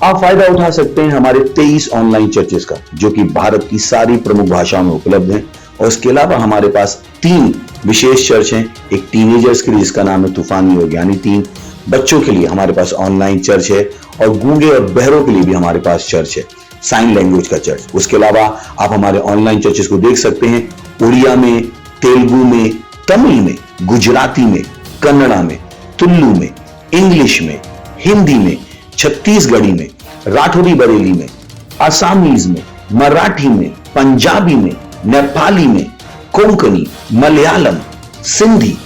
आप फायदा उठा सकते हैं हमारे 23 ऑनलाइन चर्चेस का, जो कि भारत की सारी प्रमुख भाषाओं में उपलब्ध हैं। और इसके अलावा हमारे पास 3 विशेष चर्च हैं। एक टीनेजर्स के लिए जिसका नाम है तूफानी योग यानी 3, बच्चों के लिए हमारे पास ऑनलाइन चर्च है, और गूंगे और बहरों के लिए भी हमारे पास चर्च है, साइन लैंग्वेज का चर्च। उसके अलावा आप हमारे ऑनलाइन चर्चेस को देख सकते हैं उड़िया में, तेलुगु में, तमिल में, गुजराती में, कन्नड़ा में, तुलु में, इंग्लिश में, हिंदी में, छत्तीसगढ़ी में, राठौरी बरेली में, आसामीज में, मराठी में, पंजाबी में, नेपाली में, कोंकणी, मलयालम, सिंधी,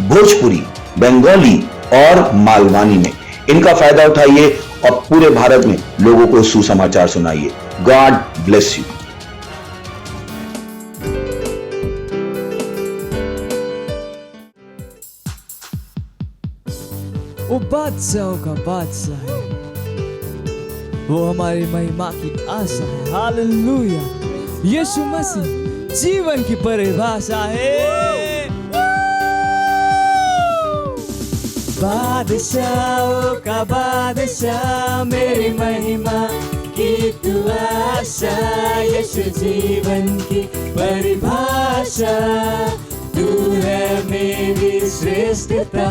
भोजपुरी, बंगाली और मालवानी में। इनका फायदा उठाइए और पूरे भारत में लोगों को सुसमाचार सुनाइए। God bless you. वो बादशाहों का बादशाह है, वो हमारी महिमा की आशा है। हालेलुया। यीशु मसीह जीवन की परिभाषा है। बादशाहों का बादशाह, मेरी महिमा की तू आशा। यीशु जीवन की परिभाषा, तू है मेरी श्रेष्ठता।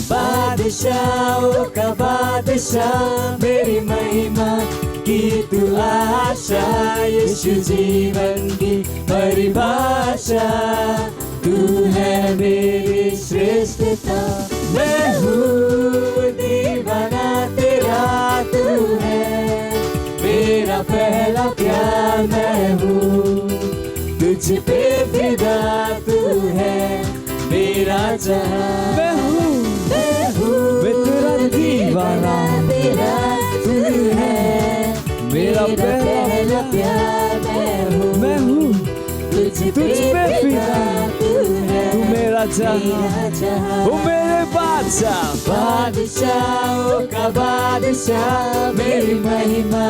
बादशाहों का बादशाह, मेरी महिमा की तू आशा। यीशु जीवन की परिभाषा, तू है मेरी श्रेष्ठता। मैं हूँ दीवाना तेरा, तू है मेरा पहला प्यार। मैं हूँ तुझ पे फिदा, तू है मेरा जहां। मैं हूँ तेरा दीवाना तेरा, तू है मेरा पहला प्यार। मैं हूँ तुझ पे फिदा, तू मेरा जहां। ओ मेरे बादशाह, बादशाहों का बादशाह, मेरी महिमा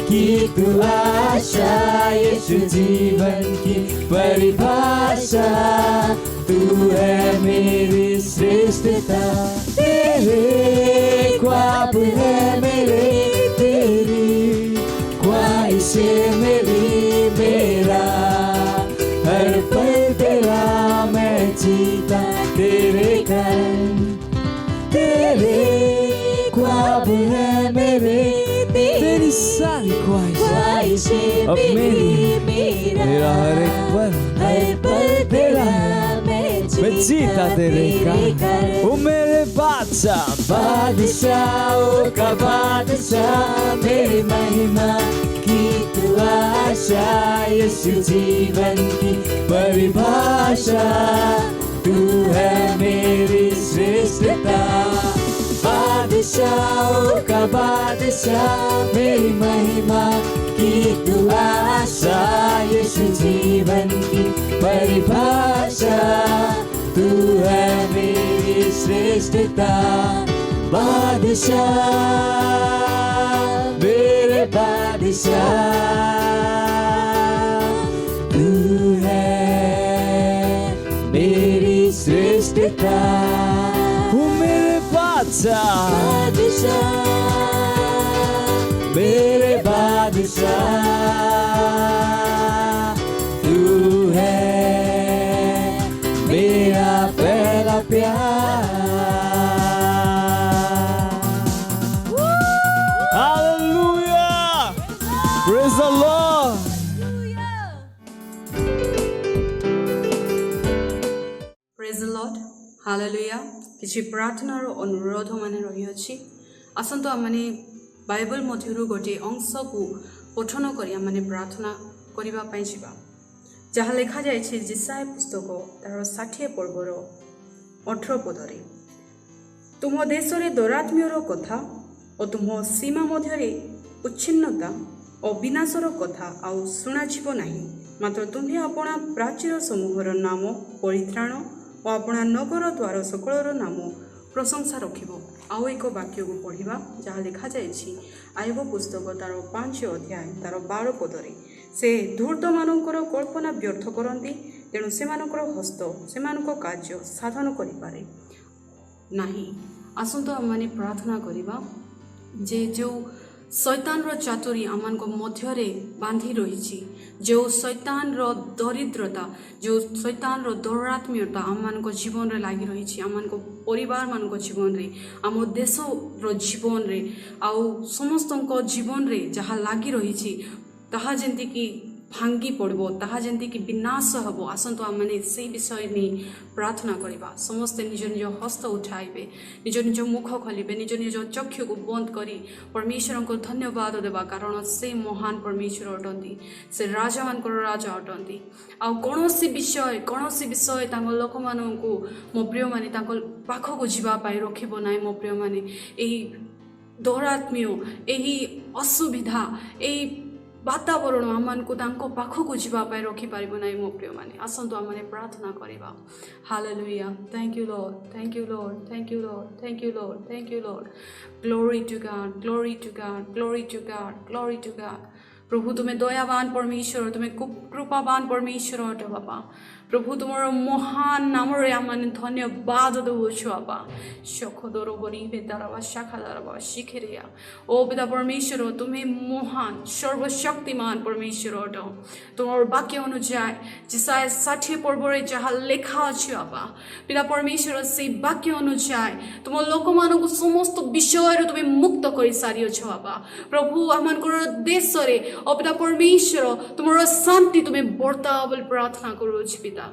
की तू आशा। यीशु जीवन की परिभाषा, तू है मेरी श्रेष्ठता। तेरे ख्वाब है मेरे, तेरी ख्वाहिशें मेरी, मेरा हर पल तेरा मैं जीता तेरे कारण। तेरे ख्वाब है मेरे, तेरी सारी ख्वाहिशें अब मेरी, मेरा हर एक पल तेरा मैं जीता तेरे कारण। ओ मेरे बादशाह, बादशाहों का बादशाह, मेरी महिमा की तू आशा। यीशु जीवन की परिभाषा, तू है मेरी श्रेष्ठता। बादशाहों का बादशाह, मेरी महिमा की तू आशा। यीशु जीवन की परिभाषा, तू है मेरी श्रेष्ठता। बादशाह मेरे बादशाह, तू है मेरी श्रेष्ठता। वो मेरे बादशाह, मेरे बादशाह, तू है मेरा पहला प्यार। Hallelujah! Praise the Lord! Praise the Lord! Hallelujah! କିଛି ପ୍ରାର୍ଥନାର ଅନୁରୋଧ ମାନେ ରହିଅଛି। ଆସନ୍ତୁ ଆମମାନେ ବାଇବଲ ମଧ୍ୟରୁ ଗୋଟିଏ ଅଂଶକୁ ପଠନ କରି ଆମମାନେ ପ୍ରାର୍ଥନା କରିବା ପାଇଁ ଯିବା। ଯାହା ଲେଖାଯାଇଛି ଯେଶାୟା ପୁସ୍ତକ ତାର 60 ପର୍ବର 18 ପଦରେ, ତୁମ ଦେଶରେ ଦୌରାତ୍ମ୍ୟର କଥା ଓ ତୁମ ସୀମା ମଧ୍ୟରେ ଉଚ୍ଛିନ୍ନତା ଓ ବିନାଶର କଥା ଆଉ ଶୁଣାଯିବ ନାହିଁ। ମାତ୍ର ତୁମ୍ଭେ ଆପଣା ପ୍ରାଚୀର ସମୂହର ନାମ ପରିତ୍ରାଣ ଓ ଆପଣା ନଗର ଦ୍ୱାର ସକଳର ନାମ ପ୍ରଶଂସା ରଖିବ। ଆଉ ଏକ ବାକ୍ୟକୁ ପଢ଼ିବା ଯାହା ଲେଖାଯାଇଛି ଆୟୋବ ପୁସ୍ତକ ତାର 5 ଅଧ୍ୟାୟ ତାର 12 ପଦରେ, ସେ ଧୂର୍ତ୍ତମାନଙ୍କର କଳ୍ପନା ବ୍ୟର୍ଥ କରନ୍ତି, ତେଣୁ ସେମାନଙ୍କର ହସ୍ତ ସେମାନଙ୍କ କାର୍ଯ୍ୟ ସାଧନ କରିପାରେ ନାହିଁ। ଆସନ୍ତୁ ଆମମାନେ ପ୍ରାର୍ଥନା କରିବା ଯେ ଯେଉଁ शैतानर चातुरी आमान मध्य बांधि रही जो शैतानर दरिद्रता जो शैतानर दौरात्म्यता आमान जीवन रे लगी रही आमान परिवार मान जीवन रे आम देशर जीवन रे आउ समस्त जीवन रे जहाँ लगी रही ताहा जेंति कि भांगी पड़ो ताहा जेंति कि विनाश हम आसतु आम मैंने से विषय नहीं प्रार्थना करवा समस्ते निज निज हस्त उठाइबे निज निज मुख खोलिबे निज निज चक्षु को बंद करी परमेश्वर को धन्यवाद देवा कारण से महान परमेश्वर अटंती से राजा मान राजा अटंती आ कौनसी विषय लोक मान मो प्रिय माने पाख को जीवाई रखिब ना मो प्रिय माने यही दौरात्म्य यही असुविधा यही वातावरण आम को पाखक जावाई रखिपर ना मो प्रिय मैंने आसतु आम प्रार्थना करवा hallelujah thank you Lord thank you Lord thank you Lord thank you Lord thank you Lord glory to God glory to God glory to God glory to God प्रभु तुम्हें दयावान परमेश्वर तुम्हें कृपावान परमेश्वर अट बापा प्रभु तुम महान नाम आम धन्यवाद दौछु बापा शखदर बरी बेदारा शाखा शिखिरिया ओ पिता परमेश्वर तुम्हें महान सर्वशक्तिमान परमेश्वर अट तुम वाक्य अनुसार जिसाय 60 पर्वरे जहाँ लेखा अच्छे बापा पिता परमेश्वर से वाक्य अनुसार तुम लोक मान समस्त विषय तुम्हें मुक्त कर सारी बापा प्रभु आम देश ओ पिता परमेश्वर तुम शांति तुम्हें बर्ता बोली प्रार्थना करुच्छी पिता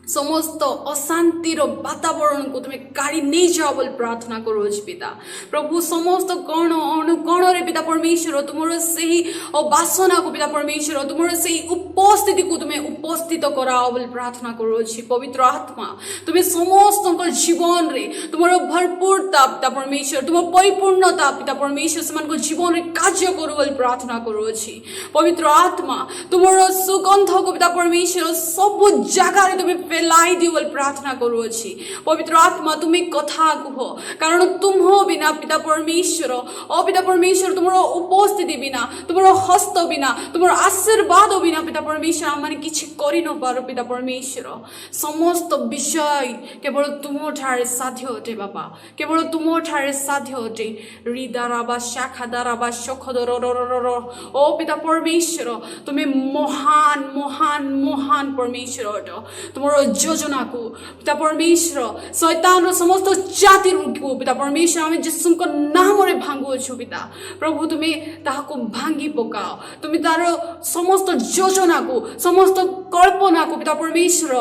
समस्त अशांतिर वातावरण को तुम्हें काढ़ी नहीं जाओ बोली प्रार्थना करुच्छी पिता प्रभु समस्त कण अणुकण रे पिता परमेश्वर तुम से वासना को पिता परमेश्वर तुम से उपस्थिति को तुम्हें उपस्थित कराओ बोली प्रार्थना करुच्छी पवित्र आत्मा तुम्हें समस्त जीवन रे तुम भरपूरता पिता परमेश्वर तुम परिपूर्णता पिता परमेश्वर से जीवन रे कार्य करू बोली प्रार्थना करुच्छी पवित्र आत्मा तुम सुगंध को पिता परमेश्वर सब जगह तुम्हें फैलाई दियो बोली प्रार्थना करुच्छी पवित्र आत्मा तुम्हें कथा कह कारण तुम बिना पिता परमेश्वर ओ पिता परमेश्वर तुम उपस्थिति बिना तुम हस्त बिना तुम आशीर्वाद बिना पिता परमेश्वर आम मैंने किसी कर न पार पिता परमेश्वर समस्त विषय केवल तुम ठारे साध्य अटे बापा केवल तुम ठारे साध्य अटे हृदय शाखा द्वारा शखदर ओ पिता परमेश्वर तुम्हें महान महान महान परमेश्वर अट तुम योजना को पिता परमेश्वर शैतान समस्त जाति को पिता परमेश्वर आम जिसु को नाम रे भांगुछु पिता प्रभु तुम्हें ताहाको भांगी पकाओ तुम्हें तार समस्त योजना को समस्त कल्पना को पिता परमेश्वर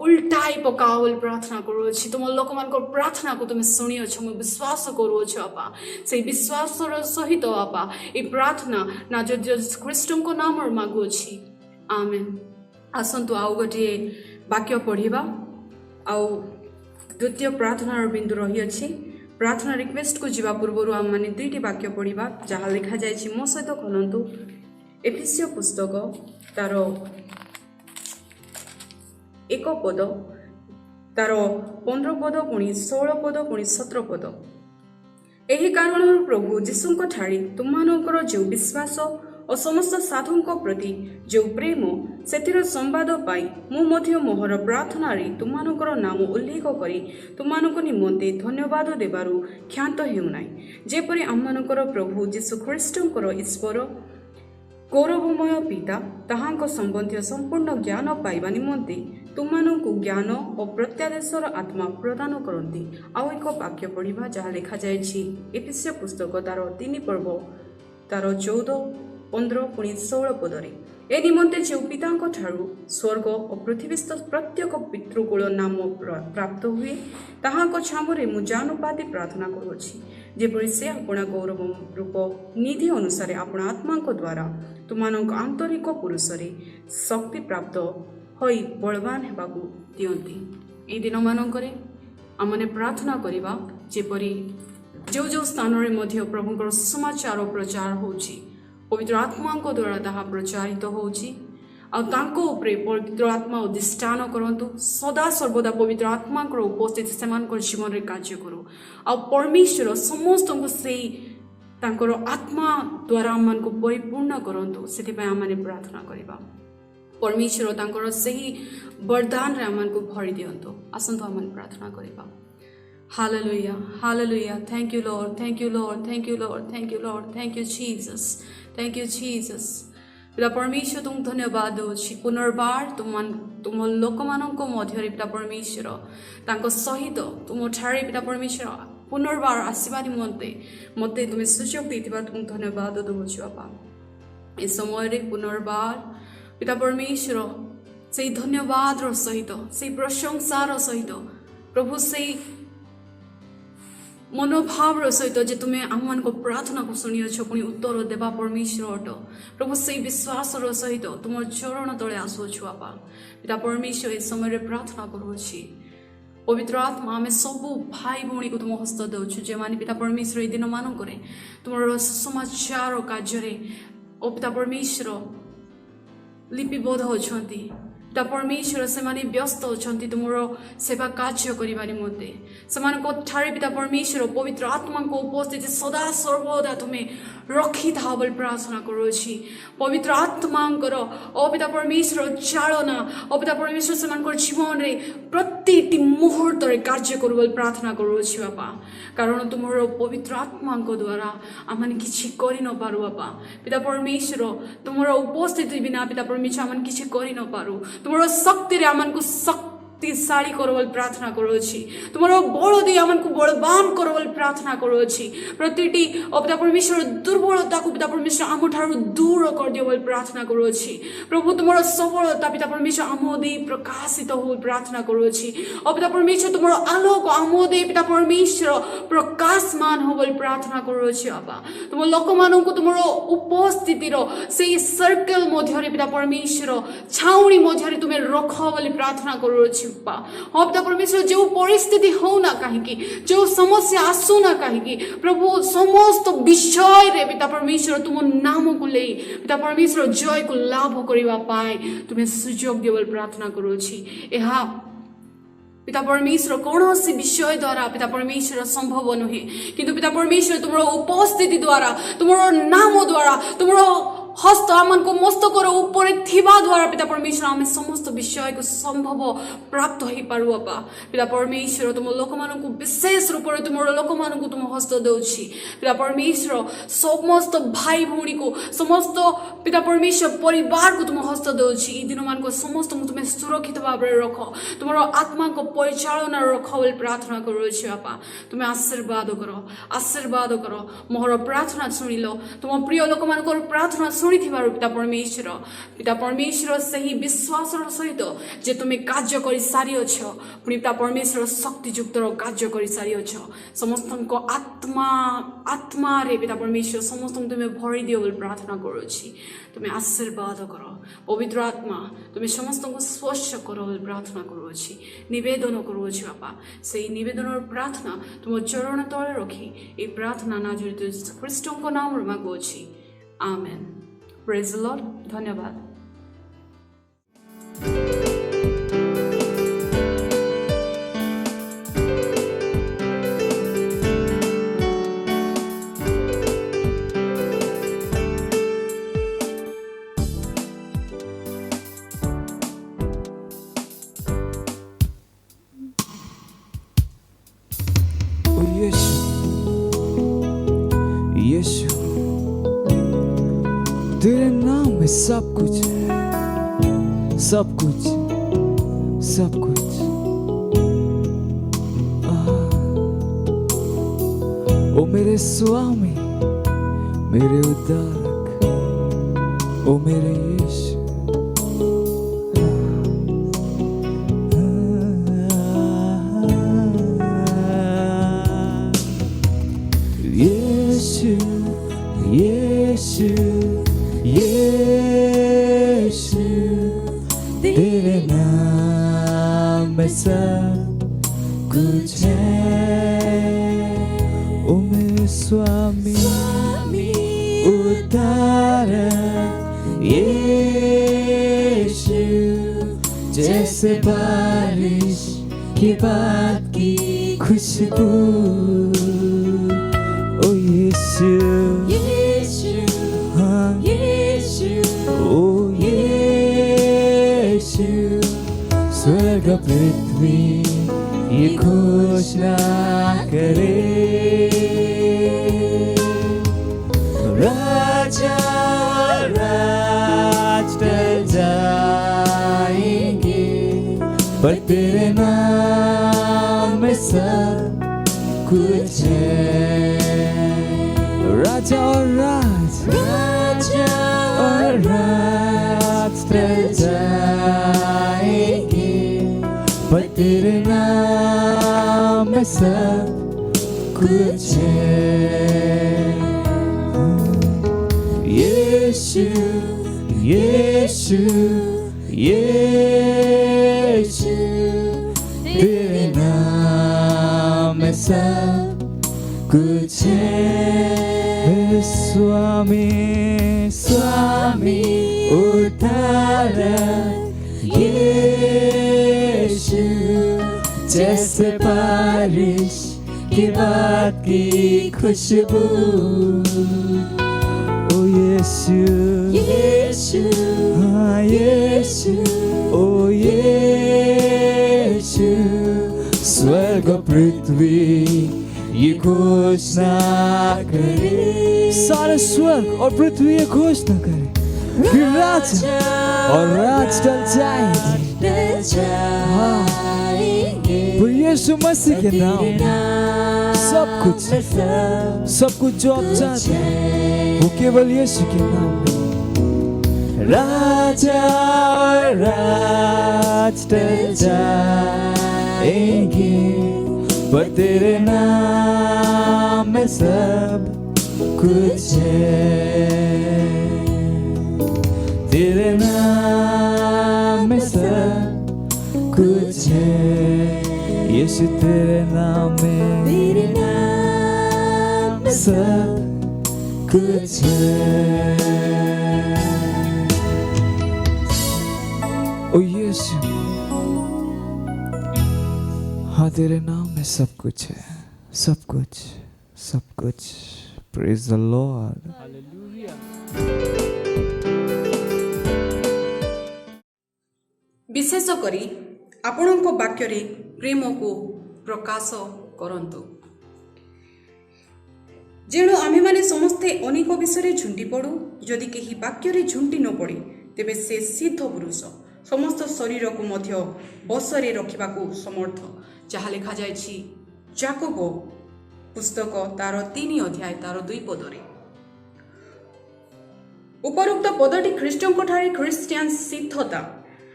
उल्टाई पकाओ बोली प्रार्थना करुच्छी तुम लोक मान प्रार्थना को तुम्हें शुणिछ मुझे विश्वास करुछ बापा से विश्वास सहित बापा ये प्रार्थना ना जो ख्रीष्ट को नाम मागुछि आमेन आसतु आउ गोटे वाक्य पढ़ा आउ द्वितीय प्रार्थनार बिंदु रही अच्छी प्रार्थना रिक्वेस्ट को जीवा पूर्व आम मैंने दुईटी वाक्य पढ़ा जहाँ लिखा जाए मो सहित खोलतु एफिसियो पुस्तक तार 1 पद तार 15 पद पुणी 16 पद पुणी 17 पद यही कारण प्रभु जीशु ठारे तुमर जो विश्वास और समस्त साधुओं प्रति जो प्रेम से संवाद पाई मु मोहर प्रार्थना तुमर नाम उल्लेख करी तुमको निमंते धन्यवाद देवारु ख्यात हेउनाई जेपरि आमनकर प्रभु जीशु ख्रीष्टकर ईश्वर गौरवमय पिता ताहांको संबंधी संपूर्ण ज्ञान पाइबा निमंते तुमको ज्ञान और प्रत्यादेशर आत्मा प्रदान करती आउ एक वाक्य पढ़ा जहाँ लिखा जाए एफिसियो पुस्तक तार 3 पर्व तार 14 15 पुणी 16 पदरे ए निमंते जो पिता ठारू स्वर्ग और पृथ्वीस्थ प्रत्येक पितृकुल नाम प्राप्त हुए ताहाको छामरे मु जानुपाती प्रार्थना करुछि जेपरि से अपना गौरव रूप निधि अनुसार अपना आत्मा द्वारा तुमको आंतरिक पुरुष शक्ति प्राप्त होई बलवान हेबाकु दियंती ए दिन मानकरे आमने प्रार्थना करिबा जेपरि जो स्थान रे मध्य प्रभुଙ୍କର समाचार प्रचार होछि पवित्र आत्मा द्वारा ताहा प्रचारित होछि पवित्र आत्मा अधिष्ठान करंतु सदा सर्वदा पवित्र आत्मा उपस्थित से जीवन में कार्य करू आ परमेश्वर समस्त से आत्मा द्वारा आम को परिपूर्ण करंतु से आम प्रार्थना करवा परमेश्वर से वरदान आम को भरी दिंतु आसतु आम प्रार्थना करवा Hallelujah. Hallelujah. Thank you, Lord. Thank you, Lord. Thank you, Lord. Thank you, Lord. Thank you, Jesus. Thank you, Jesus. पिता परमेश्वर तुम धन्यवाद दउछि पुनर्बार तुम लोकमाननको मध्यरे पिता परमेश्वर तांको सहित तुम ठारे पिता परमेश्वर पुनर्बार आसीबा निमन्ते मते तुमे सुयोग दैथिबा तुम धन्यवाद दउछि बापा ए समय रे पुनर्बार पिता परमेश्वर सेई धन्यवाद रो सहित सेई प्रशंसा रो सहित प्रभु सेई मनोभाव सहित जे तुमे आम को प्रार्थना को शुणिछ पुणी उत्तर देवा परमेश्वर अट प्रभु से विश्वास सहित तुम चरण तले आसुछु बापा पिता परमेश्वर ए समय प्रार्थना करुछि पवित्र आत्मा आम सबू भाई भौणी को तुम हस्त दउछु जे माने पिता परमेश्वर ए दिन मानक तुम समाचार कार्य ओ पिता परमेश्वर लिपिबद्ध होछंती पिता परमेश्वर से माने व्यस्त होछंती तुमरो सेवा कार्य करिबा निमन्ते समानको ठारे पिता परमेश्वर पवित्र आत्मा को उपस्थिति सदा सर्वदा तुमे रखी था बोल प्रार्थना करुछि पवित्र आत्मांकर ओ पिता परमेश्वर चालना ओ पिता परमेश्वर समानकर जीवन रे प्रतिटी मुहूर्त रे कार्य करू बोल प्रार्थना करुछि बापा कारण तुमरो पवित्र आत्मांक द्वारा आमन किछि करि न पारु बापा पिता परमेश्वर तुमरो उपस्थिति बिना पिता परमेश्वर आमन किछि करि न पारु तुमरो शक्ति रे आमन को शक्तिशाली करो बोल प्रार्थना करुछि तुमरो बल दे आमन को बलवान करो बोल प्रार्थना करुछि प्रतिटी पिता परमेश्वर दुर्बलता को पिता परमेश्वर आम ठारू दूर कर दियो बोल प्रार्थना करुछि प्रभु तुमरो सबलता पिता परमेश्वर आम दे प्रकाशित हो प्रार्थना करुछि पिता परमेश्वर तुमरो आलोक आम दे पिता परमेश्वर प्रकाशमान हो बोल प्रार्थना करुछि बाबा तुम लोक मानन को तुमरो उपस्थिति रो सेई सर्कल मध्य रे पिता परमेश्वर छाउणी मध्य रे तुमे रखो बोल प्रार्थना करुछि पिता परमेश्वर जो परिस्थिति हो ना कहीं जो समस्या आसू ना कहीं प्रभु समस्त विषय रे पिता परमेश्वर तुम नाम को ले पिता परमेश्वर जय को लाभ करवा पाए तुम्हें सुयोग दियो प्रार्थना करुछि एहा पिता परमेश्वर कौन सी विषय द्वारा पिता परमेश्वर संभव नुहे किंतु पिता परमेश्वर तुमरो उपस्थिति द्वारा तुमरो नाम द्वारा तुमरो हस्त आमन को मस्तक ऊपर थिबा द्वारा पिता परमेश्वर आम समस्त विषय को संभव प्राप्त हो पारु बापा पिता परमेश्वर तुम लोक मान को विशेष रूप से तुम लोक मान को तुम हस्त दउछि पिता परमेश्वर समस्त भाई भौणी को समस्त पिता परमेश्वर परिवार को तुम हस्त दउछि ई दिन मान को समस्त तुम सुरक्षित भाव रख तुम आत्मा को परिचालना रख बोली प्रार्थना करुछि बापा तुम आशीर्वाद कर मोर प्रार्थना शुणिल तुम प्रिय लोक मान प्रार्थना शुणी पिता परमेश्वर सही विश्वास सहित जे तुम कार्य कर सारी अछ पुणी पिता परमेश्वर शक्तियुक्त कार्य कर सारी अछ समस्त आत्मा रे पिता परमेश्वर समस्त तुम्हें भरी दियो बोली प्रार्थना करुछि तुम्हें आशीर्वाद कर पवित्र आत्मा तुम्हें समस्त को स्पर्श कर बोली प्रार्थना करुछि निवेदन करुछि बापा से निवेदन और प्रार्थना तुम चरण तले रखी ये प्रार्थना नाजरित ख्रीष्टों को नाम रे मागुछि आमेन Praise the Lord. धन्यवाद यीशु तेरे नाम में सब कुछ है सब कुछ ओ मेरे स्वामी मेरे उद्धारक ओ मेरे यीशु यीशु यीशु तेरे नाम में सब कुछ है ओ मेरे स्वामी उद्धारक यीशु जैसे बारिश के बाद की खुशबू ओ यीशु स्वर्ग पृथ्वी ये घोषणा करे, राजा राज टल जाएंगे, पर तेरे नाम में सब कुछ है। राजा और राज टल जाएंगे, पर तेरे नाम में सब कुछ है। यीशु यीशु यीशु, तेरे नाम में सब कुछ है। स्वामी स्वामी उद्धारक यीशु, जैसे बारिश की बात की खुशबू। ओ यीशु यीशु, हाँ यीशु, ओ यीशु, स्वर्ग पृथ्वी ये घोषणा करे, सारे स्वर्ग और पृथ्वी ये घोषणा करे कि राजा और राज टल जाएंगे, पर यीशु मसीह के नाम सब कुछ जो आप चाहते हैं वो केवल यीशु के नाम में। राजा और राज टल जाएंगे, पर तेरे नाम में सब कुछ है। तेरे नाम में सब कुछ है। यीशु तेरे नाम में सब कुछ है। ओ यीशु, हाँ तेरे नाम में सब कुछ है, सब कुछ। Praise the Lord. विशेष करी आपणक वाक्य प्रेम को प्रकाश करंतु। जेणु आमे माने समस्ते अनेक विषय झुंटी पड़ू, जदि कहीं वाक्य झुंटी न पड़े तेबे से सिद्ध पुरुष समस्त शरीर को मध्य बसरे रखिबाकू समर्थ, जहाँ लिखा जायछि याकूब पुस्तक तार 3 अध्याय तार 2 पदरे। उपरोक्त पदटी ख्रीष्टंठारे ख्रीष्टियान सिद्धता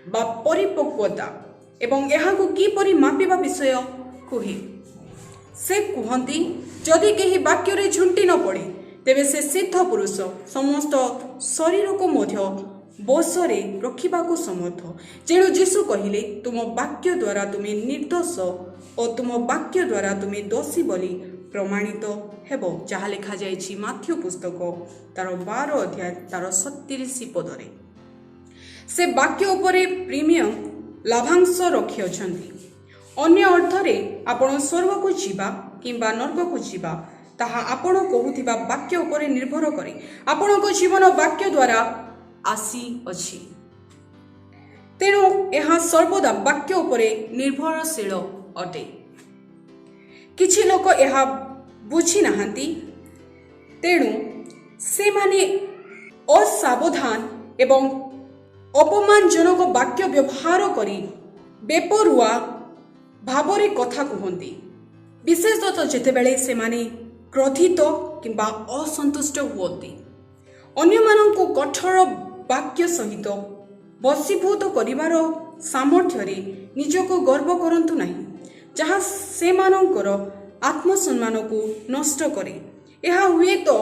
बा परिपक्वता एवं एहाकू किपरि मापिबा विषय कुहे। से कहती जदि कहीं वाक्य झुंटी न पड़े तेबे से सिद्ध पुरुष समस्त शरीर को मध्य बसरे रखिबाकू समर्थ। जेणु यीशु कहिले तुम वाक्य द्वारा तुम्हें निर्दोष और तुम वाक्य द्वारा तुम्हें दोषी बोली प्रमाणित हेबो, जहाँ लिखा जायछि माथ्यू पुस्तक तार 12 अध्याय तार 37 पदरे। से वाक्य उपरे प्रीमियम लाभांश रखी अछंती। अन्य अर्थरे आपण स्वर्ग को जीवा किंबा नर्क को जीवा ताहा आपण कहूथिबा वाक्य उपरे निर्भर करे। आपण को जीवन वाक्य द्वारा आसी अछि, तेणु यह सर्वदा वाक्य उपरे निर्भरशील अटे। किछि लोक यह बुझी नाहंती, तेणु से माने असावधान एवं अपमानजनक वाक्य व्यवहार करी बेपरुआ भावरे कथा कहती, विशेषतः जेतेबेले से माने क्रोधित किंबा असंतुष्ट हुअती। अन्य मानंकु कठोर वाक्य सहित वशीभूत करिवार सामर्थ्य निजको गर्व करंतु नहीं, जहाँ से मानकर आत्मसम्मान को नष्ट करे। यह हुए तो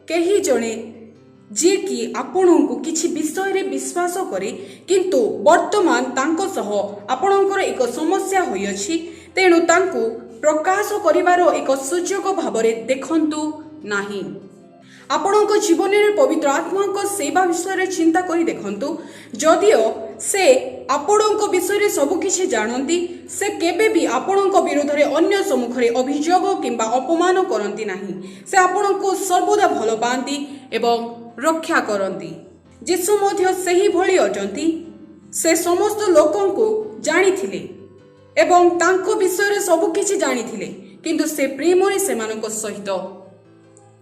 कहीं जड़े जे कि आपणको किछि विषय रे विश्वास करे किंतु वर्तमान तांको सह आपणकर एक समस्या होई अछि, तेणु तांको प्रकाश करिवार एक सुযোগ भावरे देखंतु नाही। आपणको जीवन में पवित्र आत्मा को सेवा विषय चिंता करी देखंतु। जदिओ से आपणको विषय सबकिछि जानती, से केबे भी आपणको विरोध में अन्य सम्मुखरे अभियोग किंबा अपमान करती नहीं। से आपणको सर्वदा भल पाती एवं रक्षा करती। यीशु मध्य सही भली अटंती। से समस्त लोकों को जानी थिले ଏବଂ ତାଙ୍କ ବିଷୟରେ ସବୁ କିଛି ଜାଣିଥିଲେ, କିନ୍ତୁ ସେ ପ୍ରେମରେ ସେମାନଙ୍କ ସହିତ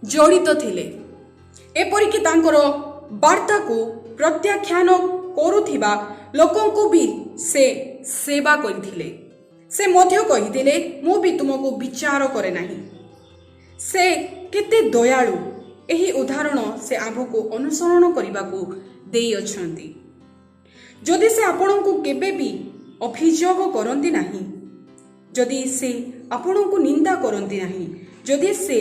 ଜଡ଼ିତ ଥିଲେ। ଏପରିକି ତାଙ୍କର ବାର୍ତ୍ତାକୁ ପ୍ରତ୍ୟାଖ୍ୟାନ କରୁଥିବା ଲୋକଙ୍କୁ ବି ସେ ସେବା କରିଥିଲେ। ସେ ମଧ୍ୟ କହିଥିଲେ, ମୁଁ ବି ତୁମକୁ ବିଚାର କରେ ନାହିଁ। ସେ କେତେ ଦୟାଳୁ, ଏହି ଉଦାହରଣ ସେ ଆମ୍ଭକୁ ଅନୁସରଣ କରିବାକୁ ଦେଇଅଛନ୍ତି। ଯଦି ସେ ଆପଣଙ୍କୁ କେବେ ବି ଅଭିଯୋଗ କରନ୍ତି ନାହିଁ, ଯଦି ସେ ଆପଣଙ୍କୁ ନିନ୍ଦା କରନ୍ତି ନାହିଁ, ଯଦି ସେ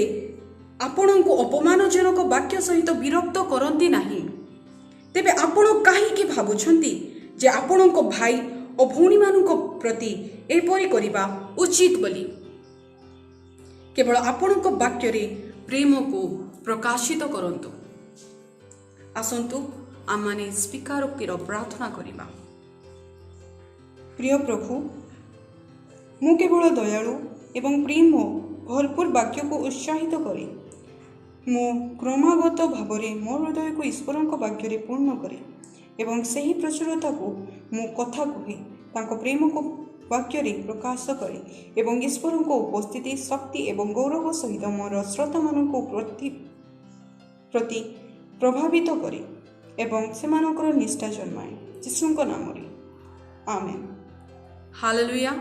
ଆପଣଙ୍କୁ ଅପମାନଜନକ ବାକ୍ୟ ସହିତ ବିରକ୍ତ କରନ୍ତି ନାହିଁ, ତେବେ ଆପଣ କାହିଁକି ଭାବୁଛନ୍ତି ଯେ ଆପଣଙ୍କ ଭାଇ ଓ ଭଉଣୀମାନଙ୍କ ପ୍ରତି ଏପରି କରିବା ଉଚିତ ବୋଲି? କେବଳ ଆପଣଙ୍କ ବାକ୍ୟରେ ପ୍ରେମକୁ ପ୍ରକାଶିତ କରନ୍ତୁ। ଆସନ୍ତୁ ଆମମାନେ ସ୍ୱୀକାରୋକ୍ତିର ପ୍ରାର୍ଥନା କରିବା। ପ୍ରିୟ ପ୍ରଭୁ, ମୁଁ କେବଳ ଦୟାଳୁ ଏବଂ ପ୍ରେମ ଭରପୁର ବାକ୍ୟକୁ ଉତ୍ସାହିତ କରେ। ମୁଁ କ୍ରମାଗତ ଭାବରେ ମୋ ହୃଦୟକୁ ଈଶ୍ୱରଙ୍କ ବାକ୍ୟରେ ପୂର୍ଣ୍ଣ କରେ ଏବଂ ସେହି ପ୍ରଚୁରତାକୁ ମୁଁ କଥା କୁହେ, ତାଙ୍କ ପ୍ରେମକୁ ବାକ୍ୟରେ ପ୍ରକାଶ କରେ ଏବଂ ଈଶ୍ୱରଙ୍କ ଉପସ୍ଥିତି, ଶକ୍ତି ଏବଂ ଗୌରବ ସହିତ ମୋର ଶ୍ରୋତାମାନଙ୍କୁ ପ୍ରତି ପ୍ରଭାବିତ କରେ ଏବଂ ସେମାନଙ୍କର ନିଷ୍ଠା ଜନ୍ମାଏ। ଯୀଶୁଙ୍କ ନାମରେ ଆମେନ୍। ହାଲେଲୁୟା।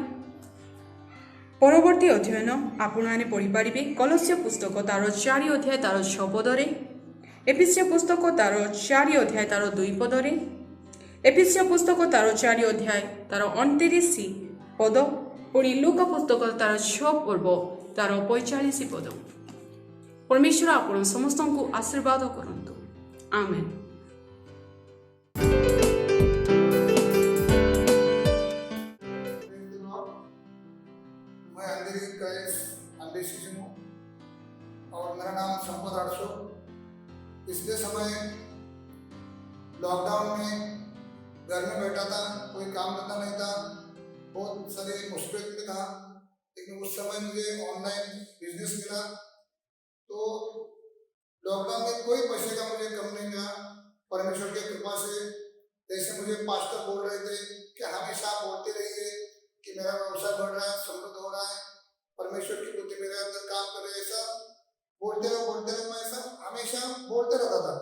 ପରବର୍ତ୍ତୀ ଅଧ୍ୟୟନ ଆପଣମାନେ ପଢ଼ିପାରିବେ କଲସ୍ୟ ପୁସ୍ତକ ତାର 4 ଅଧ୍ୟାୟ ତାର 6 ପଦରେ, ଏଫେସ୍ୟ ପୁସ୍ତକ ତାର 4 ଅଧ୍ୟାୟ ତାର 2 ପଦରେ, ଏଫେସ୍ୟ ପୁସ୍ତକ ତାର 4 ଅଧ୍ୟାୟ ତାର 29 ପଦ, ପୁଣି ଲୁକା ପୁସ୍ତକ ତାର 6 ପର୍ବ ତାର 45 ପଦ। ପରମେଶ୍ୱର ଆପଣ ସମସ୍ତଙ୍କୁ ଆଶୀର୍ବାଦ କରନ୍ତୁ। ଆମେନ୍। मैं अंधेरी क्राइस्ट एम्बेसी हूँ और मेरा नाम संपत आड़सो। पिछले समय लॉकडाउन में घर में बैठा था, कोई काम धंधा नहीं था, बहुत सारी मुश्किल में था, लेकिन उस समय मुझे ऑनलाइन बिजनेस मिला। तो लॉकडाउन में कोई पैसे का मुझे कम नहीं मिला, परमेश्वर की कृपा से। जैसे मुझे पास्टर बोल रहे थे कि हमेशा बोलते रहिए कि मेरा व्यवसाय बढ़ रहा है, समृद्ध हो रहा है, परमेश्वर की बुद्धि मेरे अंदर काम कर रही है, ऐसा बोलते रहो मैं ऐसा हमेशा बोलते रहता था।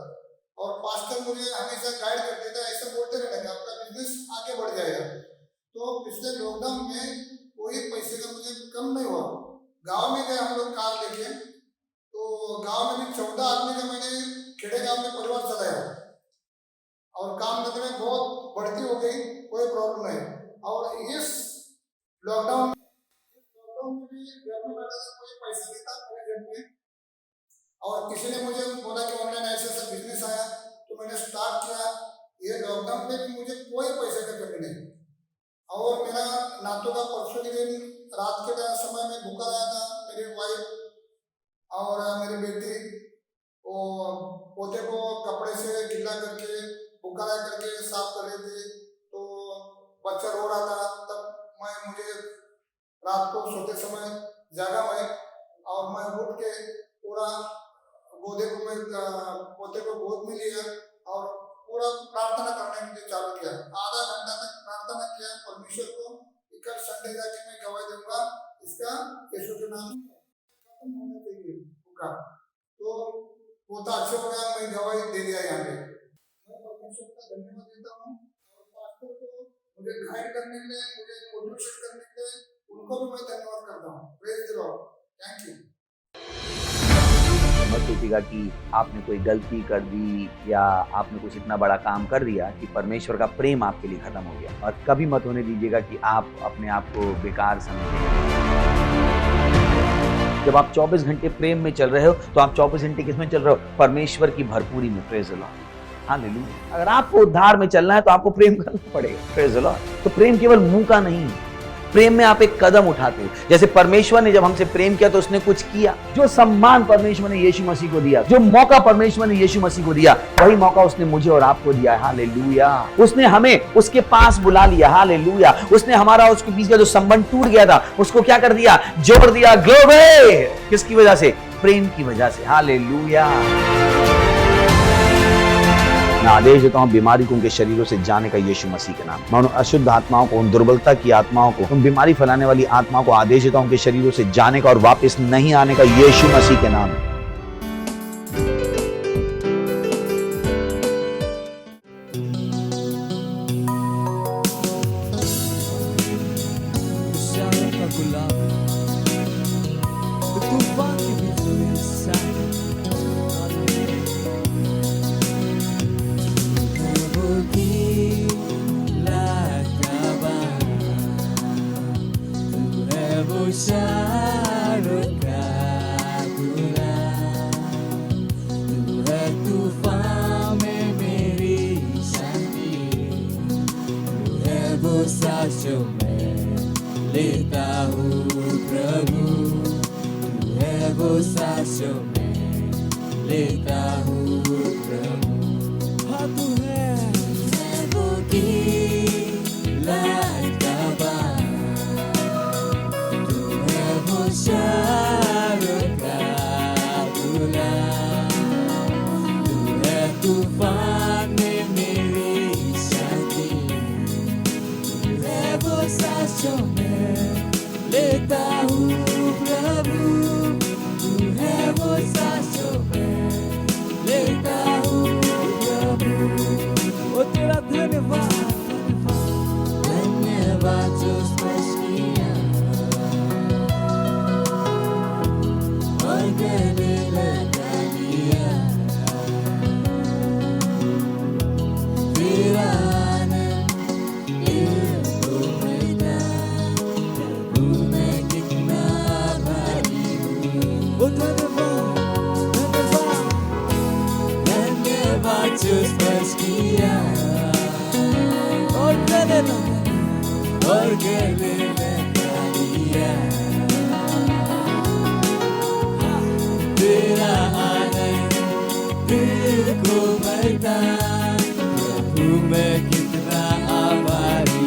और पास्टर मुझे हमेशा गाइड करते थे, ऐसा बोलते रहने का आपका बिजनेस आगे बढ़ जाएगा। तो पिछले लॉकडाउन में कोई पैसे का मुझे कम नहीं हुआ। गांव में गए हम लोग कार लेके, तो गांव में भी 14 आदमी का मैंने खेड़े गांव में परिवार चलाया और काम धंधे में बहुत बढ़ती हो गई, कोई प्रॉब्लम नहीं। और इस लॉकडाउन में भी घर में बैठा था, कोई पैसा नहीं था मेरे घर में। और किसी ने मुझे बोला कि ऑनलाइन ऐसा बिजनेस आया, तो मैंने स्टार्ट किया। ये लॉकडाउन में भी मुझे कोई पैसे का कमी नहीं। और मेरा नातों का परसों के दिन रात के समय में भूखा रहा था, मेरी वाइफ और मेरी बेटी वो पोते को कपड़े से गिला करके भूखा रह करके साफ कर रहे थे। तो बच्चा रो रहा था, तब मुझे रात को सोते समय जागा मैं, और मैं उठ के पूरा पोते को गोद में लिया और पूरा प्रार्थना करने के लिए चालू किया। आधा घंटा तक प्रार्थना किया परमेश्वर को, कल संडे जाके मैं गवाही दूंगा, इसका यीशु के नाम खत्म होना चाहिए भूखा। तो पोता अच्छा हो गया, मैं गवाही दे दिया यहाँ पे। मैं परमेश्वर का धन्यवाद देता हूँ और पास्टर को मुझे गाइड करने के लिए, मुझे मोटिवेशन करने के लिए, उनको भी मैं धन्यवाद करता हूँ। Praise the Lord, thank you. मत सोचिएगा कि आपने कोई गलती कर दी या आपने कुछ इतना बड़ा काम कर दिया कि परमेश्वर का प्रेम आपके लिए खत्म हो गया। और कभी मत होने दीजिएगा कि आप अपने आप को बेकार समझें। जब आप 24 घंटे प्रेम में चल रहे हो तो आप 24 घंटे किसमें चल रहे हो? परमेश्वर की भरपूरी में। Praise the Lord, hallelujah. अगर आपको उद्धार में चलना है तो आपको प्रेम करना पड़ेगा। Praise the Lord. तो प्रेम केवल मुंह का नहीं, प्रेम में आप एक कदम उठाते हो। जैसे परमेश्वर ने जब हमसे प्रेम किया तो उसने कुछ किया। जो सम्मान परमेश्वर ने यीशु मसीह को दिया, जो मौका परमेश्वर ने यीशु मसीह को दिया, वही मौका उसने मुझे और आपको दिया। हालेलुया। उसने हमें उसके पास बुला लिया। हालेलुया। उसने हमारा उसके बीच का जो संबंध टूट गया था उसको क्या कर दिया? जोड़ दिया। ग्लोरी। किसकी वजह से? प्रेम की वजह से। हालेलुया। मैं आदेश देता हूँ बीमारी को उनके शरीरों से जाने का यीशु मसीह के नाम। मैं उन अशुद्ध आत्माओं को, उन दुर्बलता की आत्माओं को, उन बीमारी फैलाने वाली आत्माओं को आदेश देता हूँ उनके शरीरों से जाने का और वापस नहीं आने का यीशु मसीह के नाम। खुशियाँ का गुलाब तूफान के बीच में साथ तूफान में मेरी शांति, तू है वो सांस जो मैं लेता हूँ प्रभु, तू है वो सांस जो मैं लेता हूँ प्रभु। हाँ तू है वो गीला जबान, तू है वो शारों का गुलाब, तू है तूफान में मेरी शांति, तू है वो सांस जो मैं लेता हूँ प्रभु, तू है वो सांस जो मैं लेता हूँ प्रभु। ओ तेरा धन्यवाद धन्यवाद जो स्पर्श किया और गले लगा दिया, तेरा आनंद दिल को मिला, प्रभु मैं कितना आभारी हूँ। ओ धन्यवाद धन्यवाद जो स्पर्श किया और गले लगा दिया, तेरा आनंद दिल को भरता, प्रभु मैं कितना आभारी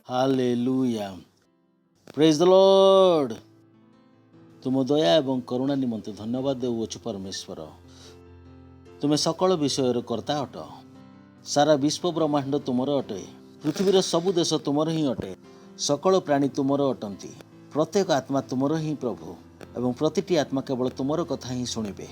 हालेलुया प्रेज द लॉर्ड। तुम दया एवं करुणा निमंते धन्यवाद देउछु परमेश्वर। तुमे सकल विषयर कर्ता अट। सारा विश्व ब्रह्मांड तुमर अटे। पृथ्वीर सबु देश तुमर ही अटे। सकल प्राणी तुमर अटंती। प्रत्येक आत्मा तुमर ही प्रभु एवं प्रतिटी आत्मा केवल तुमर कथा ही शुणिबे।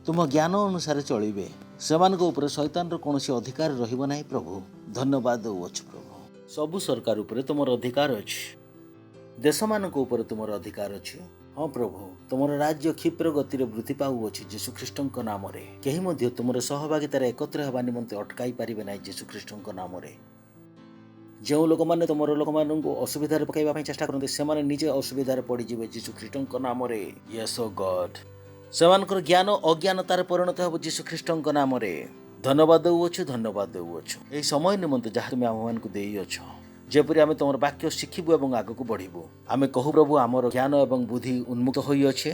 तुम ज्ञान अनुसार चलिबे। सेमानक उपरे शैतान कौनसी अधिकार रहिबो नाही प्रभु। धन्यवाद देउछु प्रभु। सबु सरकार उपरे तुमर अधिकार अछि। देश मानक उपरे तुमर अधिकार अछि। हाँ प्रभु, तुमर राज्य क्षिप्र गति वृद्धि पाउछि जीशु ख्रीष्टଙ୍କ नामरे। केही मध्ये तुमर सहभागितार एकत्र हेबा निमंते अटकाई पारिबे नाही जीशु ख्रीष्टଙ୍କ नामरे। जो लोक मैंने तुम लोक मान असुविधा पकड़ चेष्टा करते से निजे असुविधा पड़े जीशु ख्रीष्टଙ୍କ नामरे। यस ओ गॉड, सेमानकर ज्ञान अज्ञानतार परिणत हो जीशु ख्रीष्टଙ୍କ नामरे। धन्यवाद देउछु, धन्यवाद देउछु एही समय निमंते जहाँ तुम आम मानक देइछ। जेपरि आमे तुमर वाक्य शिखिबु एवं आगकु बढ़िबु। आमे कहू प्रभु आमर ज्ञान एवं बुद्धि उन्मुक्त होई अछि।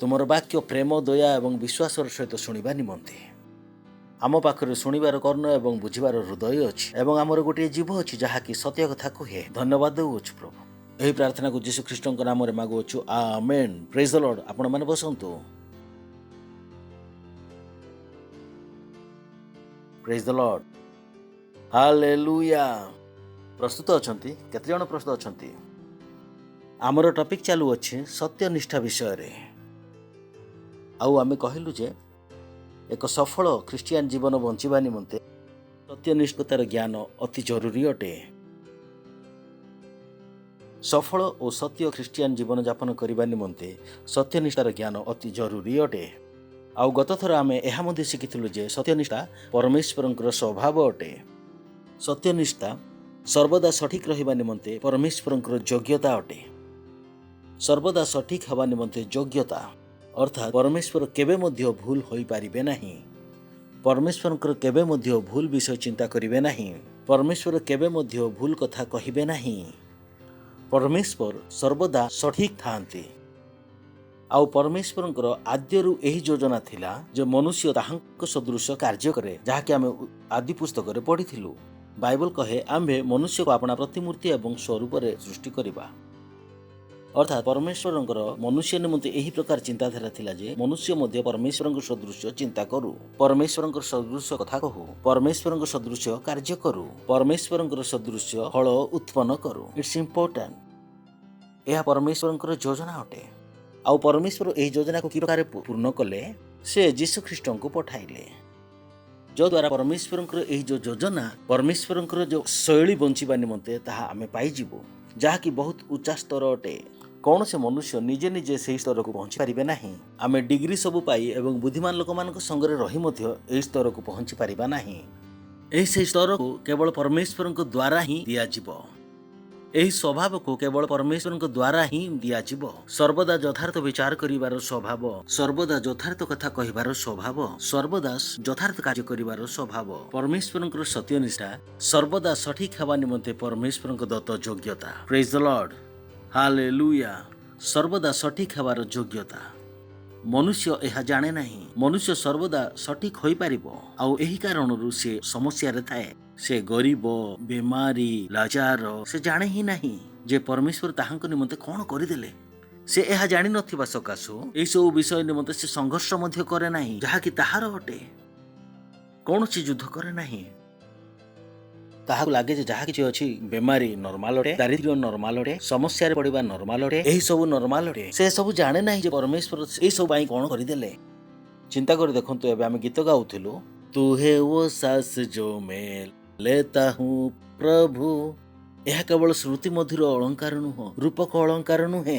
तुमर वाक्य प्रेम दया एवं विश्वासर सहित शुणिबा निमंते आम पाखरे शुणिबार कर्ण एवं बुझिबार हृदय अछि एवं आमर गोटे जीव अछि जहाँकि सत्य कथा कहे। धन्यवाद देउछु प्रभु। एही प्रार्थना को जीशु ख्रीष्टଙ୍କ नामरे मागुछु, आमेन। Praise the Lord. आपण माने बसंतु। Praise the Lord. हालेलुया। प्रस्तुत अछंती? केते जण प्रस्तुत अछंती? आमर टॉपिक चालू अछि सत्यनिष्ठा विषय रे। आउ आमे कहलु जे एक सफल ख्रिस्टियान जीवन बंचिबा निमंते सत्यनिष्ठतार ज्ञान अति जरूरी अटे। सफल और सत्य ख्रिस्टियान जीवन यापन करने निमंते सत्यनिष्ठार ज्ञान अति जरूरी अटे। आउ गत थर आमे एहा मध्ये शिखिथिलु जे सत्यनिष्ठा परमेश्वरंकर स्वभाव अटे। सत्यनिष्ठा सर्वदा सठिक रहिबा निमंते परमेश्वरंकर योग्यता अटे। सर्वदा सठिक हवा निमंते योग्यता अर्थात परमेश्वर केबे मध्य भूल होई पारिबे नाही। परमेश्वरंकर केबे मध्य भूल विषय चिंता करिवे नाही। परमेश्वर केबे मध्य भूल कथा कहिबे नाही। परमेश्वर सर्वदा सठिक थांती। आउ परमेश्वरंकर आद्यरु एही योजना थिला जे मनुष्य ताहांक सदृश कार्य करे, जाहाकि आमे आदि पुस्तक रे पढ़िथिलु। बाइबल कहे आम्भे मनुष्य को अपना प्रतिमूर्ति एवं स्वरूप रे सृष्टि करिबा। अर्थात परमेश्वरंकर मनुष्य निमंते एही प्रकार चिंताधारा थिला जे मनुष्य मध्य परमेश्वरंकर सदृश चिंता करू, परमेश्वरंकर सदृश कथा कहू, परमेश्वरंकर सदृश कार्य करू, परमेश्वरंकर सदृश फल उत्पन्न करू। It's important. यह परमेश्वरंकर योजना अटे। आउ परमेश्वर एही योजना को कि प्रकार पूर्ण कले से यीशु ख्रीष्ट को पठाइले, जो द्वारा परमेश्वरंकर एही जो योजना परमेश्वरंकर जो शैली बंचिबा निमंते ताहा आमे पाई जिवु, जहाँकि बहुत उच्चा स्तर अटे। कौन से मनुष्य निजे निजे से स्तर को पहुंची पारिबे नाही। आमे डिग्री सबु पाई एवं बुद्धिमान लोक मानक संगरे रही मध्य एही स्तर को पहुंची पारिबा नाही। एही से स्तर को केवल परमेश्वरंक द्वारा ही दिया जिवो। एही स्वभाव को केवल परमेश्वरंक द्वारा ही दिया जिवो। सर्वदा यथार्थ विचार करिवार स्वभाव, सर्वदा यथार्थ कथा कहिबार स्वभाव, सर्वदा यथार्थ कार्य करिवार स्वभाव, परमेश्वरंकर सत्यनिष्ठा, सर्वदा सठिक हवा निमंते परमेश्वरंक दत्त योग्यता। Praise the Lord, hallelujah. सर्वदा सठिक हवार योग्यता मनुष्य यह जाने नहीं। मनुष्य सर्वदा सठिक होई पारिबो। आउ एही कारणरू से समस्या रे थाए। से गरीब, बेमारी, लाचार से जाने ही नहीं जे परमेश्वर ताहांक निमंते कौन करिदेले। से यह जानि नथिबा सकाशु एही सब विषय निमंते से संघर्ष मध्य करे नाही, जहाँकि ताहार अटे। कौनसी युद्ध करे नाही। ताहाକୁ लागे जे जहाँ किछि अछि बेमारी नॉर्मल अटे, दारिद्र्य नॉर्मल अटे, समस्या रे पड़िबा नॉर्मल अटे, एही सब नॉर्मल अटे। से सब जाने नाही जे परमेश्वर एही सब बाई कोन करि देले। चिंता कर देखंतु एबे आमे गीत गाउथिलु, तू है वो सास जो मैं लेता हूँ प्रभु। यह केवल श्रुति मधुर अलंकार नुह, रूपक अलंकार नुहे।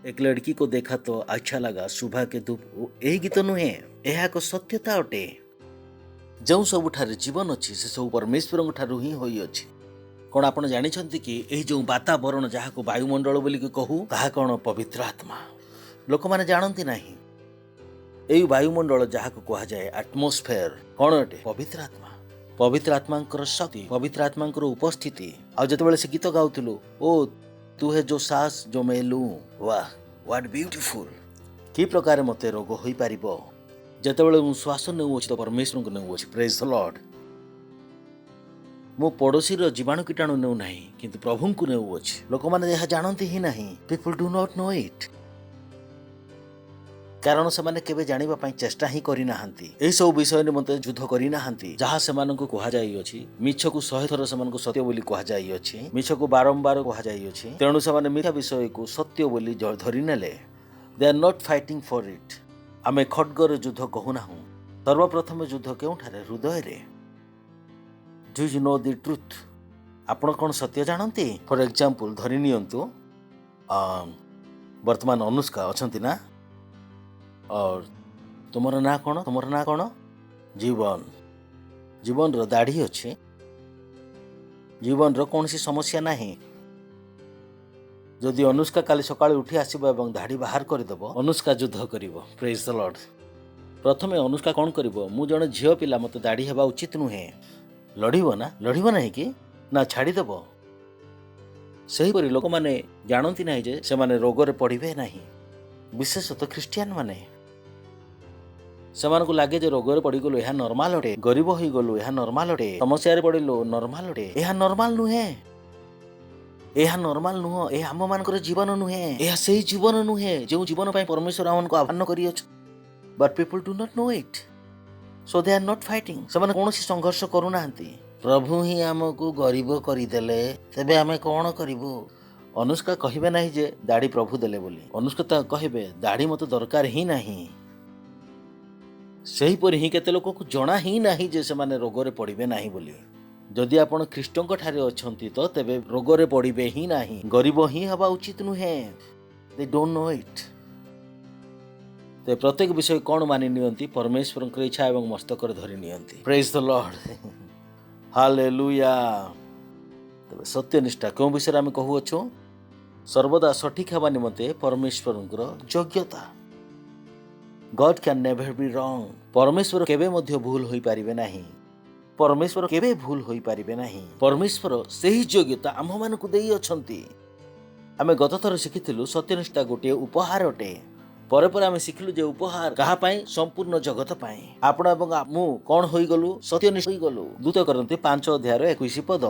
एक लड़की को देखा तो अच्छा लगा, सुबह के धूप, यही गीत नुहे। यह एक सत्यता अटे। जो सबुठारे जीवन अच्छी से सब परमेश्वर ठारू ही होई अछि। कौन आपण जानिछंती कि एही जो वातावरण जहाको वायुमंडल बोली के कहू, ताहा कौन पवित्र आत्मा। लोक माने जानती नाही। एही वायुमंडल जहाको कहा जाए एटमॉस्फेयर कौन अटे? पवित्र आत्मा। पवित्र आत्मांकर शक्ति, पवित्र आत्मांकर उपस्थिति। आ जतबेले से गीत गाउथिलु, ओ तू है जो सास जो मैं लूं, वाह व्हाट ब्यूटीफुल। कि प्रकार मते रोग होई पारिबो जतबेले मु श्वास नेउछि तो परमेश्वर को नेउछि। Praise the Lord. मो पड़ोसी रो जीवाणु कीटाणु नेउ नाही, किंतु प्रभु को नेउछि। लोक माने यह जानती ही नाही। People do not know it, कारण से माने केबे जानिबा पई चेष्टा ही करि नाहंती। एही सब विषय निमंते युद्ध करि नाहंती। जहा सेमान को कहा जाई अछि, मिछ को 100 थर सेमान को सत्य बोली कहा जाई अछि, मिछ को बारंबार कहा जाई अछि। तेणु से माने मिथ्या विषय को सत्य बोली धरि नेले। They are not fighting for it. आमे खड्गर युद्ध कहू नाहु। सर्वप्रथम युद्ध केउठारे? हृदय रे। Do you know the truth? आपण कोन सत्य जानती? फॉर एग्जांपल धरि नियंतु, वर्तमान अनुष्का अछंती ना, और तुमर ना कौन? तुमर ना कौन? जीवन। जीवन रो दाढ़ी अच्छे, जीवन रो कौन सी समस्या नहीं। जदि अनुष्का काली सकाळे उठी आसीबो एवं दाढ़ी बाहर करदेव, अनुष्का युद्ध करिवो। Praise the Lord. प्रथमे अनुष्का कौन करिवो? मु जणे झियो पिला, मते दाढ़ी हेबा उचित नुहे। लड़िबो ना? लड़िबो नाही कि ना छाड़ीदेव। सही परि लोक माने जानती नाही जे से माने रोग रे पड़िबे नाही। विशेषतः ख्रिस्टियन माने सेमान को लागे जे रोग रे पड़ी गलो यह नॉर्मल अटे, गरीब होई गलो यह नॉर्मल अटे, समस्या रे पड़िलो नॉर्मल अटे। यह नॉर्मल नुहे। यह नॉर्मल नुह। यह आम मानकर जीवन नुहे। यह सही जीवन नुहे जो जीवन पाई परमेश्वर आमको आह्वान करि अछि। But people do not know it, so they are not fighting. सेमान कोनोसी संघर्ष करू नाहंती। प्रभु ही आमको गरीब करिदेले, तेबे आमे कोन करिवो? अनुष्का कहिबे नाही जे दाढ़ी प्रभु देले बोली। अनुष्का त कहिबे दाढ़ी मते दरकार ही नाही। सेहीपरि ही केते लोक को जଣା ही नाही जे सेमाने रोगरे पड़िबे नाही बोली। जदि आपण ख्रीष्टଙ୍କ ठारे अछंती तो तेबे रोगरे पड़िबे ही नाही, गरीब ही हवा उचित नुहे। They don't know it. ते प्रत्येक विषय कौन मानि नियंती परमेश्वर इच्छा एवं मस्तक धरी नियंती। Praise the Lord, hallelujah. तबे सत्यनिष्ठा क्यों विषय आम कहूछु? सर्वदा सठिक हवा निमंते परमेश्वर योग्यता। God can never be wrong. परमेश्वर केबे मध्य भूल होई पारिबे नाही। परमेश्वर केबे भूल होई पारिबे नाही। परमेश्वर सही योग्यता आम मानकु देई अछंती। आमे गत थर शिखिथिलु सत्यनिष्ठा गोटे उपहार अटे। परे परे आमे शिखिलु जे उपहार कहा पाई? संपूर्ण जगत पाई। आपण एवं मु कोन होई गलु? सत्यनिष्ठ होई गलु। 2 Corinthians 5:21 पद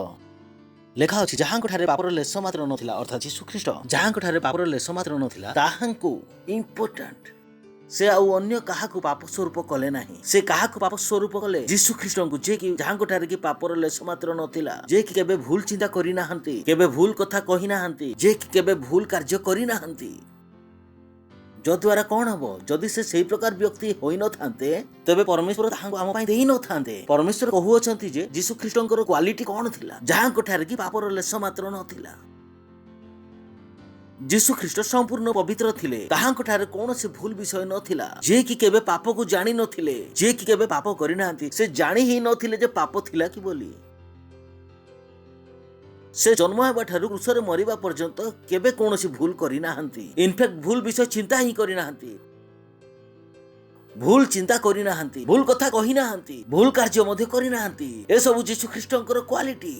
लेखा अछि, जहांक ठारे पापर लेस मात्र नथिला, अर्थात यीशु ख्रीष्ट जहांक ठारे पापर लेस मात्र नथिला, ताहांकु इम्पोर्टेंट से आउ अन्य काहाकु पाप स्वरूप कले नाही। से काहाकु पाप स्वरूप कले? यीशु ख्रीष्टंकु, जे कि जहांक ठारे कि पापर लेस मात्र नथिला, जे कि केबे भूल चिंता करि नाहंती, केबे भूल कथा कहि नाहंती, जे कि केबे भूल कार्य करि नाहंती। जद्वारा कौन हम? जदि से सही प्रकार व्यक्ति होई न थांते तबे परमेश्वर ताहांको आम पई देई न थांते। परमेश्वर कहउछंती जे यीशु ख्रीष्टंकर क्वालिटी कौन थिला? जहांको ठारे कि पापर लेस मात्र नथिला। यीशु ख्रीष्ट संपूर्ण पवित्र थिले, ताहांको ठारे कोनोसी भूल विषय नथिला। जे कि केबे पाप को जानि नथिले, जे कि केबे पाप करि नाहंती, से जानि ही नथिले जे पाप थिला कि बोली। से जन्म हेबा ठारू क्रूसरे मरिबा पर्यंत केबे कोनोसी भूल करि नाहंती। इनफैक्ट भूल विषय चिंता ही करि नाहंती, भूल चिंता करि नाहंती, भूल कथा कहि नाहंती, भूल कार्य मध्ये करि नाहंती। ए सब यीशु ख्रीष्टंकर क्वालिटी।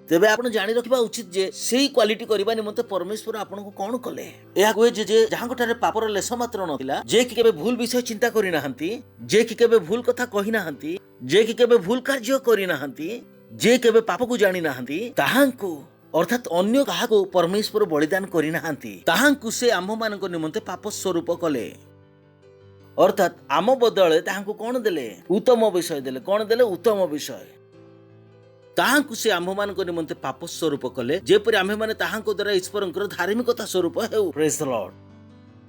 तेबे आपण जानि रखिबा उचित जे सेही क्वालिटी करिबा निमंते परमेश्वर आपनको कोन कले। एहा कोए जे जहांको ठारे पापर लेस मात्र नथिला, जे कि केबे भूल विषय चिंता करि नाहंती, जे कि केबे भूल कथा कहि नाहंती, जे कि केबे भूल कार्य करि नाहंती, जे केबे पाप को जानि नाहंती, ताहांको अर्थात अन्य काहाको परमेश्वर बलिदान करि नाहंती, ताहांको से आम मानक निमंते पाप स्वरूप कले। अर्थात आम बदले ताहांको कोन देले? उत्तम विषय देले। कोन देले? उत्तम विषय। ताहांको से आम मानक निमंते पाप स्वरूप कले, जेपरि आमे माने ताहांको द्वारा ईश्वरंकर धार्मिकता स्वरूप हेउ। Praise the Lord.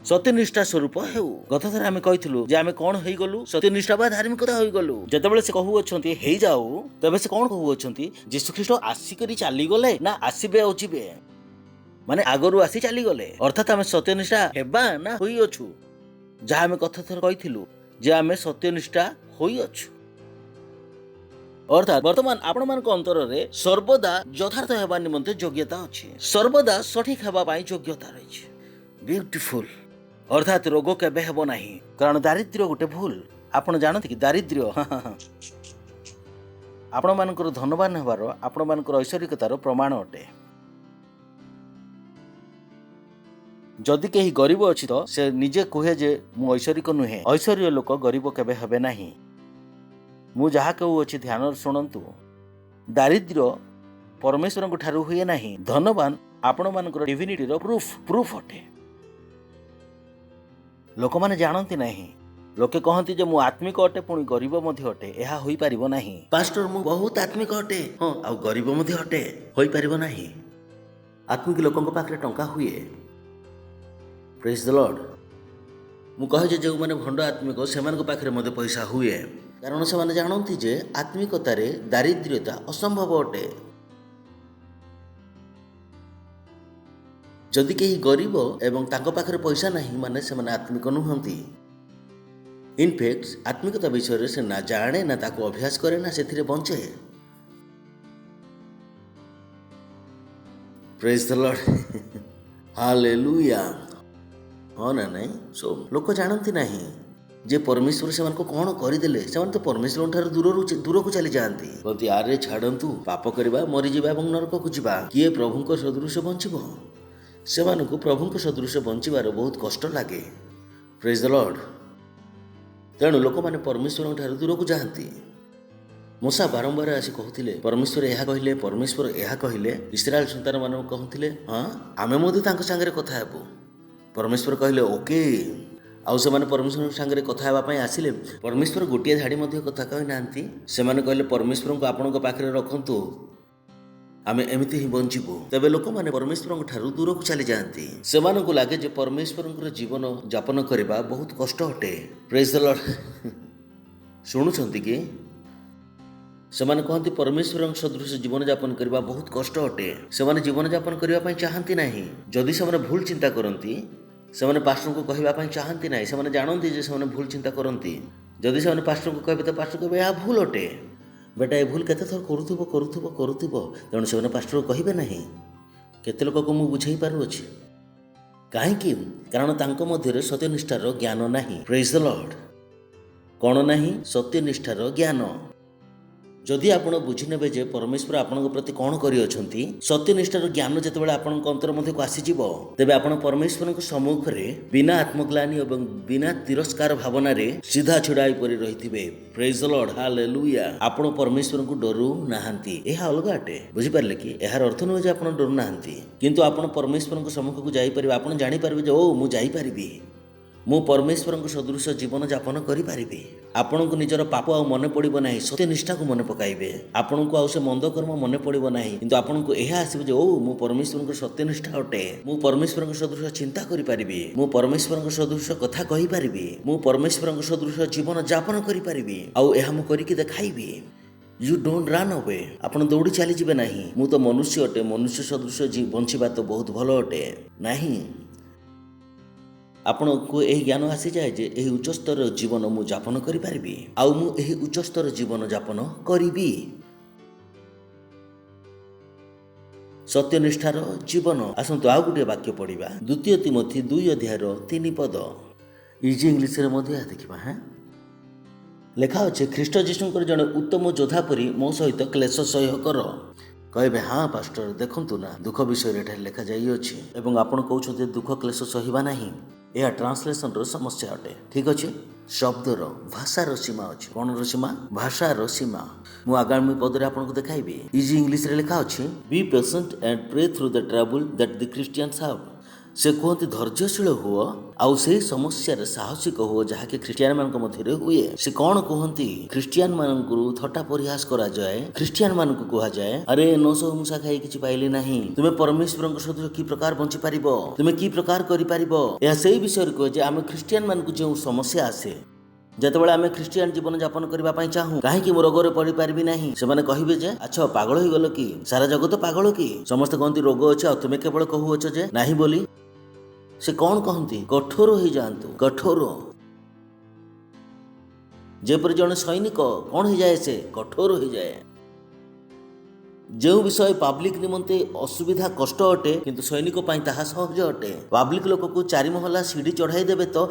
सत्यनिष्ठा स्वरूप हेउ। गत थर आमे कहिथिलु जे आमे कोन होई गलु? सत्यनिष्ठा बा धार्मिकता होई गलु। जेतेबेले से कहू अछंती हेई जाऊ, तबे से कोन कहू अछंती? यीशु ख्रीष्ट आसी करी चाली गले ना आसीबे अछिबे? माने आगरु आसी चाली गले। अर्थात आमे सत्यनिष्ठा हेबा ना होई अछु? जा आमे कथा थर कहिथिलु जे आमे सत्यनिष्ठा होई अछु। अर्थात वर्तमान आपण मानक अंतर रे सर्वदा यथार्थ हेबा निमंते योग्यता अछि, सर्वदा सठिक हेबा पई योग्यता रहिछि। ब्यूटीफुल। अर्थात रोग केबे हेबो नाही, कारण दारिद्र्य गोटे भूल। आपण जानते कि दारिद्र्य आपण मानकर धनवान हेबार, आपण मानकर ऐश्वर्यतार प्रमाण अटे। जदि केही गरीब अछि तो से निजे कहे जे मु ऐश्वर्यक नुहे। ऐश्वर्य लोक गरीब केबे हेबे नाही। मु जहा कहू अछि ध्यान शुणंतु। दारिद्र्य परमेश्वर ठारू हुए नाही, धनवान आपण मानकर डिविनिटीर प्रूफ अटे। लोक माने जानती नहीं। लोके कहती जे मु आत्मिक अटे पुणी गरीब मध्य अटे, एहा होई परिबो नाही। पास्टर मु बहुत आत्मिक अटे, हां आ गरीब मध्य अटे, होई परिबो नाही। आत्मिक लोकंक पाखरे टंका हुए। Praise the Lord. मु कहे जे माने भंड आत्मिक सेमानक पाखरे मध्य पैसा हुए, कारण से माने जानती जे आत्मिकतारे दारिद्र्यता असंभव अटे। जदि केही गरीब एवं तांको पाखरे पैसा नहीं माने से माने आत्मिक नुहंती। इनफैक्ट आत्मिकता विषय से ना जाने ना ताको अभ्यास करे ना सेथिरे बंचे। Praise the Lord. हालेलुया। हाँ ना नहीं सो लोक जानती नहीं जे परमेश्वर से मानको कोन करिदेले। से तो परमेश्वर ठार दूर को चली जाती, कहती आरे छाड़ंतु, पाप करबा मरी जीवा एवं नरक को जीवा, किए प्रभुंक सदृश बंचिबो। सेमानकु प्रभुंक सदृश बंचिबार बहुत कष्ट लगे। Praise the Lord. तेणु लोक माने परमेश्वर ठार दूर को जाती। मूसा बारंबार आसी कहते परमेश्वर यह कहले, परमेश्वर यह कहले। इस्राएल संतान मान कहते हाँ आमे मोदी तांको सांगरे कथा हेबु। परमेश्वर कहले ओके। आउ से माने परमेश्वर सांगरे कथा हेबा पई आसिले। परमेश्वर गोटिए झाड़ी मध्ये कथा कहि नांती। से माने कहले परमेश्वर को आपनको पाखरे रखंतु, आमे एमिति ही बंचिबु तेबे लोक माने परमेश्वर ठारू दूर को चली जाती से लगे जे परमेश्वर जीवन यापन करने बहुत कष्ट अटे प्रेज द लॉर्ड शुणुंट कि से कहते परमेश्वर सदृश जीवन यापन करने बहुत कष्ट अटे से जीवन यापन करने चाहती ना जदि से भूल चिंता करती से पास्टर को कहवाई चाहती ना से जानती से भूल चिंता करती जदि से पास्टर को कहे तो पास्टर कहे यह भूल अटे बेटा ये भूल केते थर करूथुबो तेणु से पास्टर को कहे ना केते लोक को मुझे बुझे पारुछि कहीं कारण तांको मध्य सत्यनिष्ठार ज्ञान नाही प्रेज द लॉर्ड कौन नाही सत्यनिष्ठार ज्ञान जदि आपण बुझीने जे परमेश्वर आपण प्रति कौन करी अछंती सत्यनिष्ठार ज्ञान जितेबाला आपण अंतर मध्य को आसीज तेबे आपण परमेश्वर सम्मुख में बिना आत्मग्लानि और बिना तिरस्कार भावना रे सीधा छुड़ाई परि रहिथिबे प्रेज द लॉर्ड हालेलुया आपण परमेश्वर को डरू नाहंती एहा अलग अटे बुझी पारले कि एहार अर्थ न जे आपण डरू नाहंती किंतु आपण परमेश्वर को सम्मुख को जाई परिबे आपण जानि परिबे जे ओ मु जाई परिबी मु परमेश्वर सदृश जीवन यापन करि आपण को निजर पाप आ मन पड़ो ना सत्यनिष्ठा को मन पकाइबे आपण को आउ से मंद कर्म मन पड़ो ना किंतु आपण को यह आसो जे ओ मु परमेश्वर सत्यनिष्ठा अटे मु परमेश्वर सदृश चिंता करि पारिबी मु परमेश्वर सदृश कथा कहि पारिबी मु परमेश्वर सदृश जीवन यापन करि पारिबी आउ एहा मु करिकि देखाइबी यू डोंट रन अवे आपण दौड़ी चली जिबे नाही मु तो मनुष्य अटे मनुष्य सदृश बंचिबा तो बहुत भलो अटे नाही आपण को यही ज्ञान आसी जाए जे यही उच्चस्तर जीवन मु यापन करि पारिबी आउ मु यही उच्चस्तर जीवन यापन करिबी सत्यनिष्ठार जीवन आसंतु आउ गोटे वाक्य पढ़िबा 2 तिमोथी 2:3 पद इजी इंग्लिश रे मध्ये देखिबा हां लेखा अछि ख्रीष्ट जीशुंकर जने उत्तम योद्धा परि मो सहित क्लेश सह्य कर कहबे हाँ पास्टर देखंतु ना दुख विषय रे लिखा जाई अछि एवं आपण कहउछते दुख क्लेश सहिबा नाही यह ट्रांसलेशन रो समस्या अटे ठीक अच्छे शब्दर भाषार सीमा अच्छे कौन सीमा भाषार सीमा मु आगामी पदरे आपको देखाइबी इजी इंग्लिश रे लिखा अच्छे be patient and pray through the trouble that the Christians have से कहते धैर्यशील हुआ आउ से समस्या साहसिक हुआ जहाँकि ख्रीष्टियान मान मध्य हुए से कौन कहती ख्रीष्टियान मान थट्टा परिहास करा जाए ख्रीष्टियान मान को कह जाए अरे नौश मूषा खाई किसी पाइले नहीं तुम्हें परमेश्वर सदृश कि प्रकार बंची पार तुम्हें कि प्रकार कर से विषय कहे जे आम ख्रीष्टियान मान को जो समस्या आसे जितेबाला आम ख्रीष्टियान जीवन यापन करने चाहूँ कहीं रोग पड़ पारि ना से कहे जे अच्छा पागल हो गल कि सारा जगत पागल कि समस्त कहती रोग अच्छे तुम्हें केवल कहूच जे नहीं बोली से कौन कहती कठोर हो जातु कठोर जेपरि जड़े सैनिक कौन हो जाए से कठोर हो जाए जो विषय पब्लिक निमंते असुविधा कष्ट अटे किंतु सैनिक पाई ताहा सहज अटे पब्लिक लोक को 4 महला सीढ़ी चढ़ाई देबे तो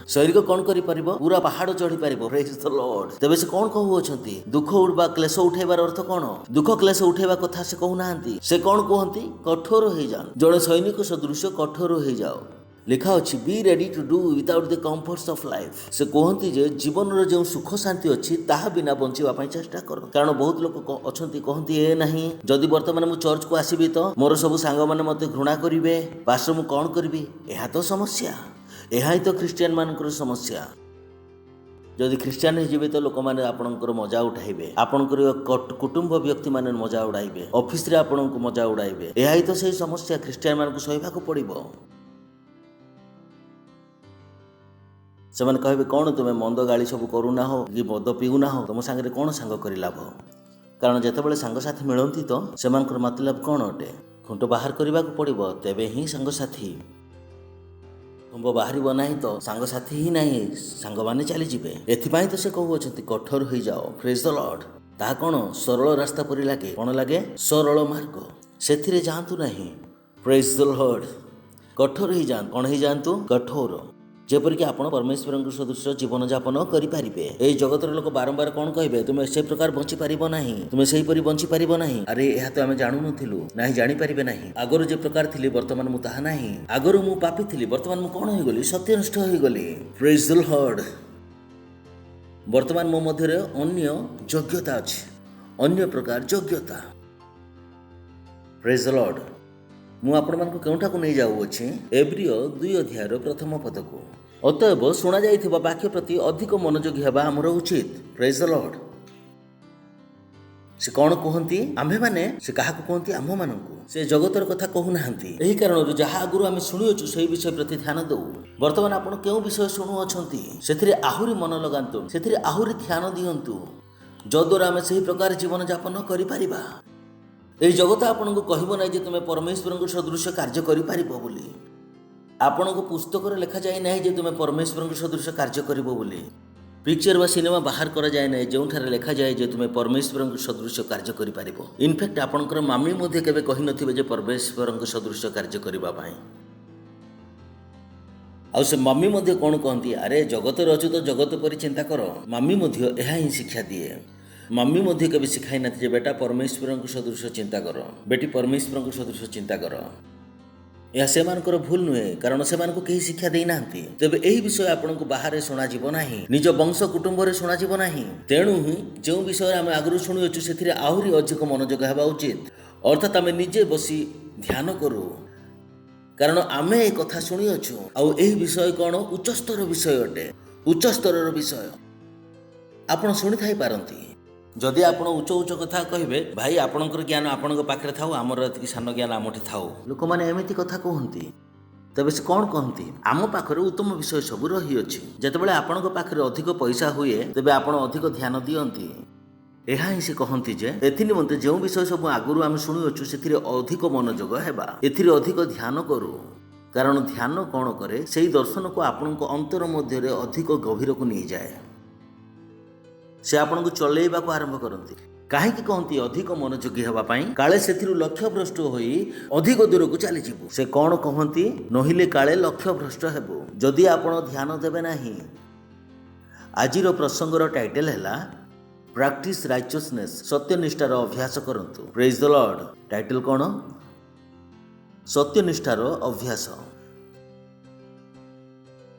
सैनिक कौन करि परिबो पूरा पहाड़ चढ़ी परिबो प्रेज द लॉर्ड तबे से कौन कहउछंती दुख उठबा क्लेश उठेबार अर्थ कौन दुख क्लेश उठेबा कथा से कहू नाहंती से कौन कहंती कठोर हो जाओ जड़े सैनिक सदृश कठोर हो जाओ लिखा अच्छी be ready to do without the comforts of life से कहती जे जीवन रो जो सुख शांति अच्छी ताहा बिना बंचिबा पई चेष्टा कर कारण बहुत लोक अछंती कहती ए नहीं जदि वर्तमान मु चर्च को आसीबी तो मोर सब सांग माने मते घृणा करिवे पास्टर मु कोन करबी एहा तो समस्या एहा ही तो ख्रीष्टियान मानकर समस्या जदि ख्रीष्टियान हो तो लोक मैंने आपणकर मजा उठाइबे आपणकर कुटुंब व्यक्ति मैंने मजा उड़ाइबे ऑफिस रे आपन को मजा उड़ाइबे एहा ही तो सही समस्या ख्रीष्टियान मान को सहिबा को पड़िबो से कहे कौन तुम्हें मंद गाड़ी सब करूना हो कि मद पीऊना हो तुम सांगे कौन सांग कर लाभ कारण जितेबाला सांगसाथी मिलती तो से मतलब कौन अटे खुंट बाहर करने को पड़ो तेबे ही सांगसाथी खुंब बाहर ना तो सांगसाथी ही नहीं सांग मैंने चलीजे एपाई तो से कहूँ कठोर हो जाओ प्रेज द लॉर्ड ता कौन सरल रास्ता परि लगे कौन लगे सरल मार्ग से जातु नहीं प्रेज द लॉर्ड कठोर हो जातु कौन हो जातु कठोर जेपरिक आप परमेश्वर सदृश जीवन यापन करेंगे ये जगत लोक बारंबार कौन कहे तुम्हें से प्रकार बंची पार ना तुम्हें से बंची पार ना अरे यह तो आम जानू नु ना जापर ना आगर जो प्रकार थी बर्तमान मुझे ना आगर मु पापी थी बर्तमान मुझे कौन हो गली सत्यनिष्ठ हो गली प्रेज द लॉर्ड बर्तमान मो मध्य अन्य योग्यता अच्छी अन्य प्रकार योग्यता प्रेज द लॉर्ड मु आपण मानक केउठा को नहीं जाउछि एब्रिय 2 अध्यायर प्रथम पद को अतएव शुणा जाइथिबा वाक्य प्रति अधिक मनोयोगी हेबा हमर उचित प्रेज द लॉर्ड से कौन कहती आम्भे माने से क्या कहती आम्भ मानू से जगतर कथा कहूना यही कारण जहाँ आगुरी आम शुणुचु से विषय प्रति ध्यान दौ बर्तमान आप क्यों विषय शुणुअछंती से आहुरी मन लगातु से आहुरी ध्यान दिंतु जद्वारा आम से प्रकार जीवन यापन करिपरिबा एई जगत आपन को कहब ना जे तुम परमेश्वर को सदृश कार्य करिपरिबो बोली आपण को पुस्तक लिखा जाए ना जे तुम परमेश्वर को सदृश कार्य करिबो बोली पिक्चर व सिनेमा बाहर करा जाए ना जो लिखा जाए जे तुम परमेश्वर को सदृश कार्य करिपरिबो इनफैक्ट आपणकर मामी मध्ये केबे कहि नथिबे जे परमेश्वर को सदृश कार्य करिबा पाई आ से मम्मी मध्ये कौन कहती अरे जगत अच्छु तो जगत पर चिंता कर मम्मी मध्ये यह ही शिक्षा दिए मम्मी मध्ये कभी शिखाई ना जे बेटा परमेश्वर को सदृश चिंता कर बेटी परमेश्वर को सदृश चिंता कर यह से भूल नुहे कारण से कहीं शिक्षा देना तेज यही विषय आपन को बाहर शुणा निज वंश कुटुंब शुणा तेणु ही जो विषय आम आगु शुणुचु से आहरी अधिक मनोजोग होगा उचित अर्थात आम निजे बसी ध्यान करूँ कारण आम ए कथा शुणुचु आई विषय कौन उच्चस्तर विषय अटे उच्चस्तर विषय आपड़ शुणी थाई पारती जदि आप उच्च उच्च कथा कहे भाई आपणकर ज्ञान आपण पाखे था आमर ये सान ज्ञान आमठी था लोक मैंने एमती कथा कहती तेज से कौन कहती आम पाखे उत्तम विषय सब रही अच्छी जितेबाला आपण पाखे अधिक पैसा हुए तेज आप अधिक ध्यान दियंती यह ही से कहती जे एनिमंते जो विषय सब आगुरी आम शुणुचु से अधिक मनोजोग होगा अधिक ध्यान करूँ कारण ध्यान कौन करे से दर्शन को आपण अंतर मध्य अधिक गभीर को नहीं जाए से आपन को चलेबा को आरंभ करती कहीं कहती अधिक मनोयोगी होगापाई काले से लक्ष्य भ्रष्ट होई अधिक दूर को चली जीवु से कौन कहती नहिले काले लक्ष्य भ्रष्ट हेबु जदि आपण ध्यान देबे नाही आजिर प्रसंगर टाइटल हैला प्रैक्टिस राइचियसनेस सत्यनिष्ठार अभ्यास करंतु प्रेज द लॉर्ड टाइटल कौन सत्यनिष्ठार अभ्यास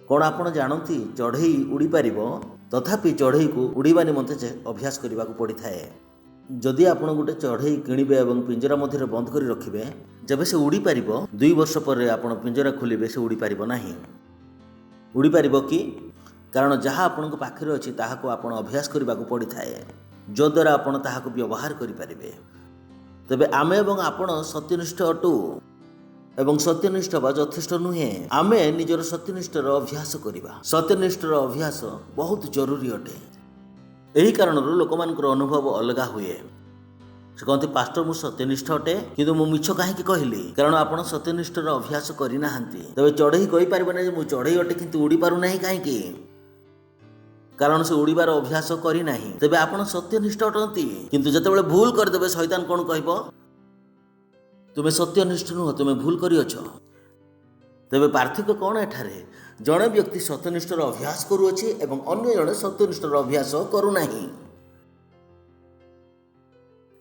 कौन आपण जानती चढ़ई उड़ी पारिबो तथापि चढ़ई को उड़ीबा निमंते अभ्यास करने को पड़ी थाए जदि आप गोटे चढ़ई किणवे और पिंजरा मध्य बंद कर रखिए जब से उड़ी पार 2 वर्ष पर आप पिंजरा खोलिए से उड़ी पार ना उड़ी पार कि कारण जहाँ आपण पाखे अच्छी ताहाको आपण अभ्यास करने को पड़ी थाए जद्वारा आपण ताहाको व्यवहार करें तेबे आमे एवं आपण सत्यनिष्ठ अटू एवं सत्यनिष्ठ बा यथेष्ट नुहे आमे निजर सत्यनिष्ठर अभ्यास करिबा सत्यनिष्ठर अभ्यास बहुत जरूरी अटे यही कारण लोक मानकर अनुभव अलग हुए से कहते पास्टर मु सत्यनिष्ठ अटे किंतु मु मिछ कहीं कहली कारण आपण सत्यनिष्ठर अभ्यास करना तबे चढ़ई कही पारबे ना मु चढ़ई अटे किंतु उड़ी पारु नाही कहीं कारण से उड़ीबार अभ्यास करना तेबे आपण सत्यनिष्ठ अटंती किंतु जतेबेले भूल करदेबे शैतान कौन कहबो तुम्हें सत्यनिष्ठ नुह तुम्हें भूल करियछ तेबे पार्थक्य कौन एठारे जड़े व्यक्ति सत्यनिष्ठर अभ्यास करुअछि एवं अन्य जड़े सत्यनिष्ठर अभ्यास करूनाही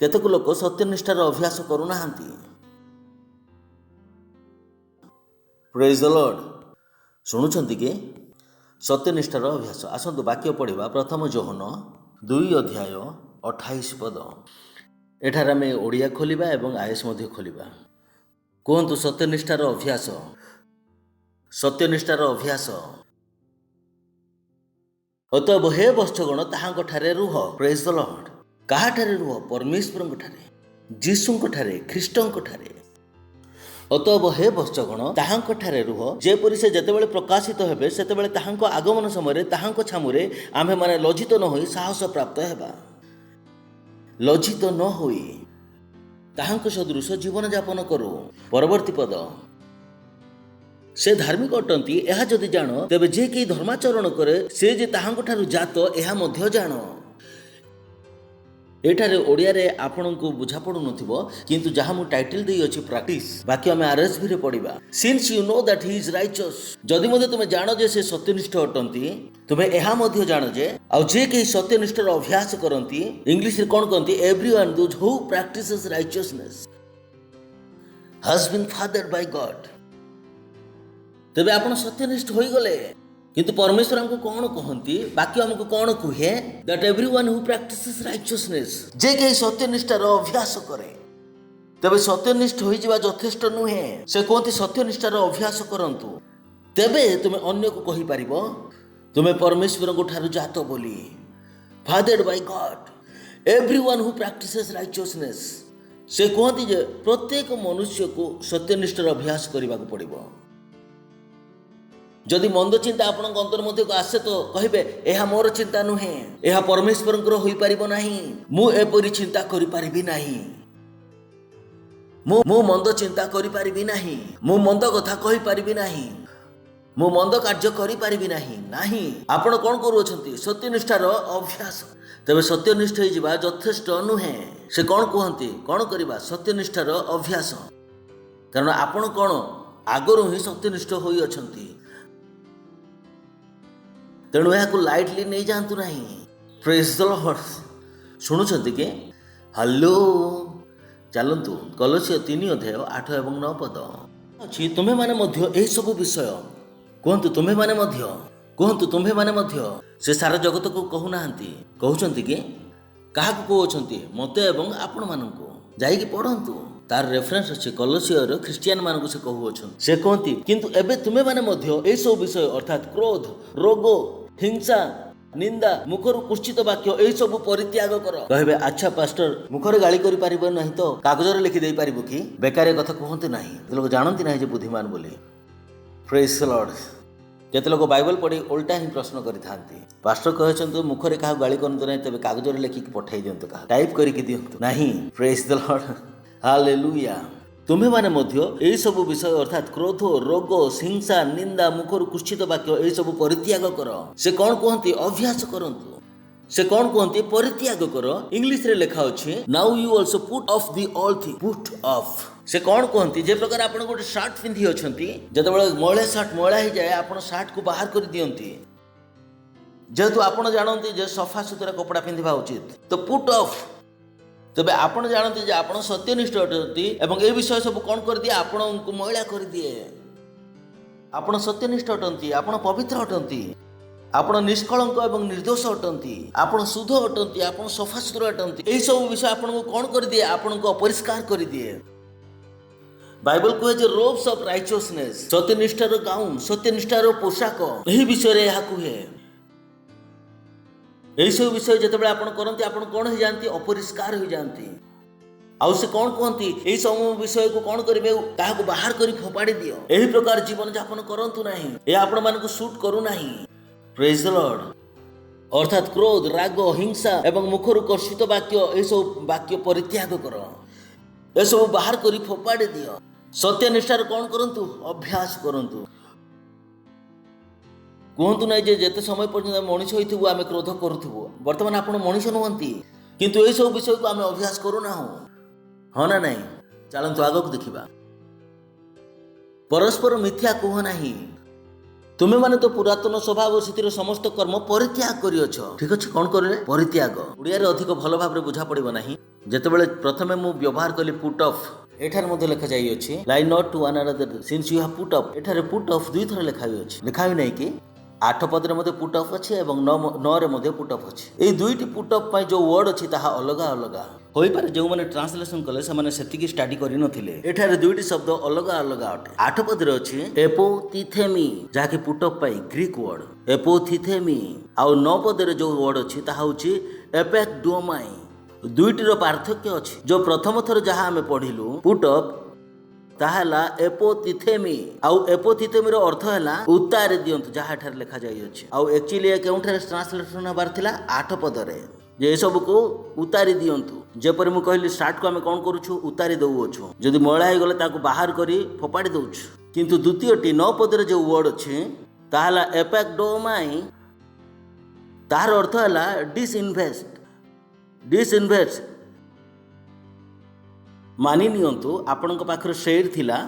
केतक लोक सत्यनिष्ठार अभ्यास करूनाहांती प्रेज द लॉर्ड शुणुछंती के सत्यनिष्ठार अभ्यास आसंतु वाक्य पढ़िबा प्रथम जोहन 2:28 पद एठार आम ओडिया खोलिबा एवं आयस मध्य खोलिबा कहतु सत्यनिष्ठार अभ्यास सत्यनिष्ठार अभ्यास अतएव हे वत्सगण ताहांक ठारे रुह प्रेज द लॉर्ड काहा ठारे रुह परमेश्वरंक ठारे जीसुंक ठारे ख्रीष्टंक ठारे अतएव हे वत्सगण ताहांक ठारे रुह जेपरि से जेतेबेले प्रकाशित हेबे सेतेबेले ताहांक आगमन समय ताहांक छामुरे आम्भे माने लज्जित न होई साहस प्राप्त हेबा लज्जित न होई ताहांक सदृश जीवन यापन करू परवर्ती पद से धार्मिक अटंती यह जदि जान तेबे जे कि धर्माचरण करे से जे ताहांक ठारू जात यह मध्य जान एठारे ओडिया रे आपन को बुझा पड़ू नथिबो किंतु जहां मु टाइटल देई अछि प्रैक्टिस बाकी हम आरएसबी रे पढिबा since you know that he is righteous जदि मधे तुमे जानो जे से सत्यनिष्ठ अटंती तुमे एहा मध्य जानो जे आ जे कि सत्यनिष्ठर अभ्यास करंती इंग्लिश रे कोन कहंती everyone those who practices righteousness has been fathered by God तेबे आपण सत्यनिष्ठ होई गले किंतु परमेश्वर हमको कौन कहती बाकी हमको कौन कहे that everyone who practices righteousness जे के सत्यनिष्ठार अभ्यास करे तेबे सत्यनिष्ठ होई जिबा यथेष्ट नुहे से कहती सत्यनिष्ठार अभ्यास करंतु तेबे तुमे अन्य को कहि पारिबो तुमे परमेश्वर को ठारू जात बोली fathered by God everyone who practices righteousness से कहती जे प्रत्येक मनुष्य को सत्यनिष्ठार अभ्यास करने को पड़ो। जदि मंद चिंता आपण अंतर मध्य को आसे तो कहे यह मोर चिंता नुहे, यह परमेश्वर हो पार ना, मुझे चिंता करि नाही, मु मंद चिंता करि पारिबी नाही, मु मंद कथा कहि पारिबी नाही, मु मंद कार्य करि पारिबी नाही। नाही आपण कोन करूछंती सत्यनिष्ठार अभ्यास। तबे सत्यनिष्ठ हो जिबा यथेष्ट नुहे। से कोन कहंती कोन करिबा सत्यनिष्ठार अभ्यास, कारण आपण कोन आगरु ही सत्यनिष्ठ होई अछंती। तेणु यहाँ लाइटली नहीं जातु ना। Praise the Lord. शुणुंट कि हेलो चलतु कलसीय 3:8 और 9 पद अच्छी। तुम्हें माने मध्य यही सब विषय कहतु, तुम्हें माने मध्य कहतु, तुम्हें माने मध्य से सारा जगत को कहूना कहते कि क्या कहते मते एवं आपण मानू जाइए पढ़ंतु। तार रेफरेंस अच्छे कलसीयर ख्रिस्टियन मानक से कहूँ। से कहती किंतु एबे तुम्हें माने मध्य यही सब विषय अर्थात क्रोध, रोग, हिंसा, निंदा, मुखर कुश्चित वाक्य यही सब परित्याग कर। कहे अच्छा पास्टर मुखर गाली करि पारिबो नहीं तो कागज लिखि दे पारिबो कि? बेकारी कथा कहते नहीं। लोग जानती ना बुद्धिमान बोली। Praise the Lord. केते लोग बाइबल पढ़ी उल्टा ही प्रश्न करिथांती। पास्टर कहछंतु मुखरे का गाली करंतु नहीं, तबे कागज लिखि पठाई दियंतु, का टाइप करिकि दियंतु नहीं। Praise the Lord. हालेलुया। तुम्हें माने मध्य यही सब विषय अर्थात क्रोध, रोग, हिंसा, निंदा, मुखर कुश्चित वाक्य यही सब परित्याग कर। से कौन कहती अभ्यास करंतु। से कौन कहती परित्याग कर। इंग्लिश रे लिखा अछि now you also put off the all thing, put off. से कौन कहती जे प्रकार आपण गोटे शर्ट पिंधि अछंती, जतबेले मळा शर्ट मळा ही जाए आपण शर्ट को बाहर कर दियंती। जेतु आपण जानंती जे सफा सुतरा कपड़ा पिंधिबा उचित, तो पुट ऑफ। तबे आपण जानते जे आपण सत्यनिष्ठ अटंती एवं ए विषय सब कौन कर दिए आपण को महिला कर दिए। आपण सत्यनिष्ठ अटंती, आपण पवित्र अटंती, आपण निष्कलंक एवं निर्दोष अटंती, आपण शुद्ध अटंती, आपण सफा सुतरा अटंती। एही सब विषय आपण को कौन कर दिए आपण को अपरिष्कार कर दिए। बाइबल कहे जे रोब्स ऑफ राइचियसनेस, सत्यनिष्ठार गाउन, सत्यनिष्ठार पोशाक, एही विषय रे या कहे। यही सब विषय जिते आप करते आप कौन हो जाती अपरिष्कार हो जाती। आउ से कौन कहती यही सब विषय को कौन करेंगे क्या बाहर कर फोपाड़ी दियो। यही प्रकार जीवन यापन करंतु नहीं, यह आपण मानक सूट करू नहीं। Praise the Lord. अर्थात क्रोध, राग, हिंसा एवं मुखर कर्षित वाक्य यही सब वाक्य परित्याग कर, यह सब बाहर कर फोपाड़ी दियो। सत्यनिष्ठार कौन करंतु अभ्यास करंतु। कहतु ना जे जेते समय पर्यंत मनीष होइथिबु आमे क्रोध करूथिबु, वर्तमान आपण मनीष नुहंती किंतु एही सब विषय को आमे अभ्यास करू ना हो। हाँ ना नहीं? चलंतु आगक देखिबा। परस्पर मिथ्या कह नाही। तुमे माने तो पुरातन स्वभाव स्थितिर समस्त कर्म परित्याग करियछ। ठीक अछि कोन करले परित्याग। ओडिया रे अधिक भलो भाबरे बुझा पड़िबो नाही। जेतेबेले प्रथमे मु व्यवहार कली पुट ऑफ, एठार मध्ये लिखा जाई अछि line not to another since you have put off. एठारे पुट ऑफ दुई थर लिखा होई अछि, लिखा होई नै कि 8 पदरे मध्य पुट ऑफ अच्छे और 9 रे मध्य पुट ऑफ अच्छे। ये दुईटी पुट ऑफ जो वर्ड अच्छी ताहा अलग अलग होई पारे। जो माने ट्रांसलेशन कले से माने सेतिकी स्टडी करि नथिले। एठारे दुईटी शब्द अलग अलग अटे। 8 पदरे अछि एपोथिथेमी जाके पुट ऑफ पाई ग्रीक वर्ड एपोथिथेमी, और 9 पदरे जो वर्ड अच्छी ताहा होछि एपेक्डोमाई। दुईटी रो पार्थक्य अछि। जो प्रथम थर जहां हमें पढिलु पुट ऑफ ताहला एपोथिथेमी, आउ एपोथिथेमी रो अर्थ हैला उतारे दियंतु, जहा एठार लिखा जाई अछि। आउ एक्चुअली केउठार ट्रांसलेशन हबार थिला 8 पदरे जे सब को उतारी दियंतु। जेपरि मु कहली स्टार्ट को हमें कोन करूछु उतारी दउ अछु, जदि मळा हे गले ताको बाहर करी फोपाडी दउछु। किंतु द्वितीयटी 9 पदरे जो वर्ड अछि ताहला एपेक्डोमाई, तार अर्थ हैला डिसइन्वेस्ट। डिसइन्वेस्ट मानि नियंतु आपणक पाखरे शेयर थिला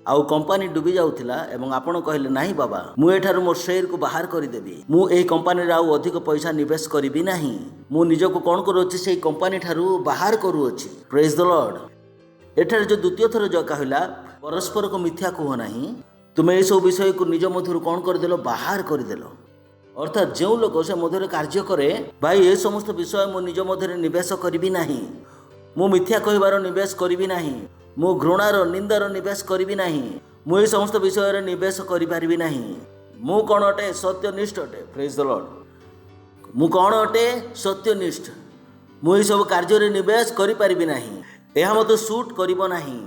आउ कंपनी डूबी जाउथिला एवं आपण कहले नाही बाबा मु एठार मोर शेयर को बाहर करि देबी, मु एही कंपनी रे आउ अधिक पैसा निवेश करिबी नाही, मु निजो को कोन करू अछि सेही कंपनी ठारू बाहर करू अछि। Praise the Lord. एठार जो द्वितीय थर जो कहला परस्पर को मिथ्या कहो नाही, तुमे ए सब विषय को निज मधुर कोन कर देलो बाहर कर देलो। अर्थात जो लोक से मधुर कार्य करे भाई ए समस्त विषय मु निज मधुर निवेश करिबी नाही, मु मिथ्या कहबार निवेश करिबी नाही, मु घृणार निंदार निवेश करिबी नाही, मु ए समस्त विषय निवेश करि पारिबी नाही। मु कोन अटे सत्यनिष्ठ अटे। Praise the Lord. मु कौन अटे सत्यनिष्ठ मु ये सब कार्य निवेश करि नाही यह मत सूट करिबो नाही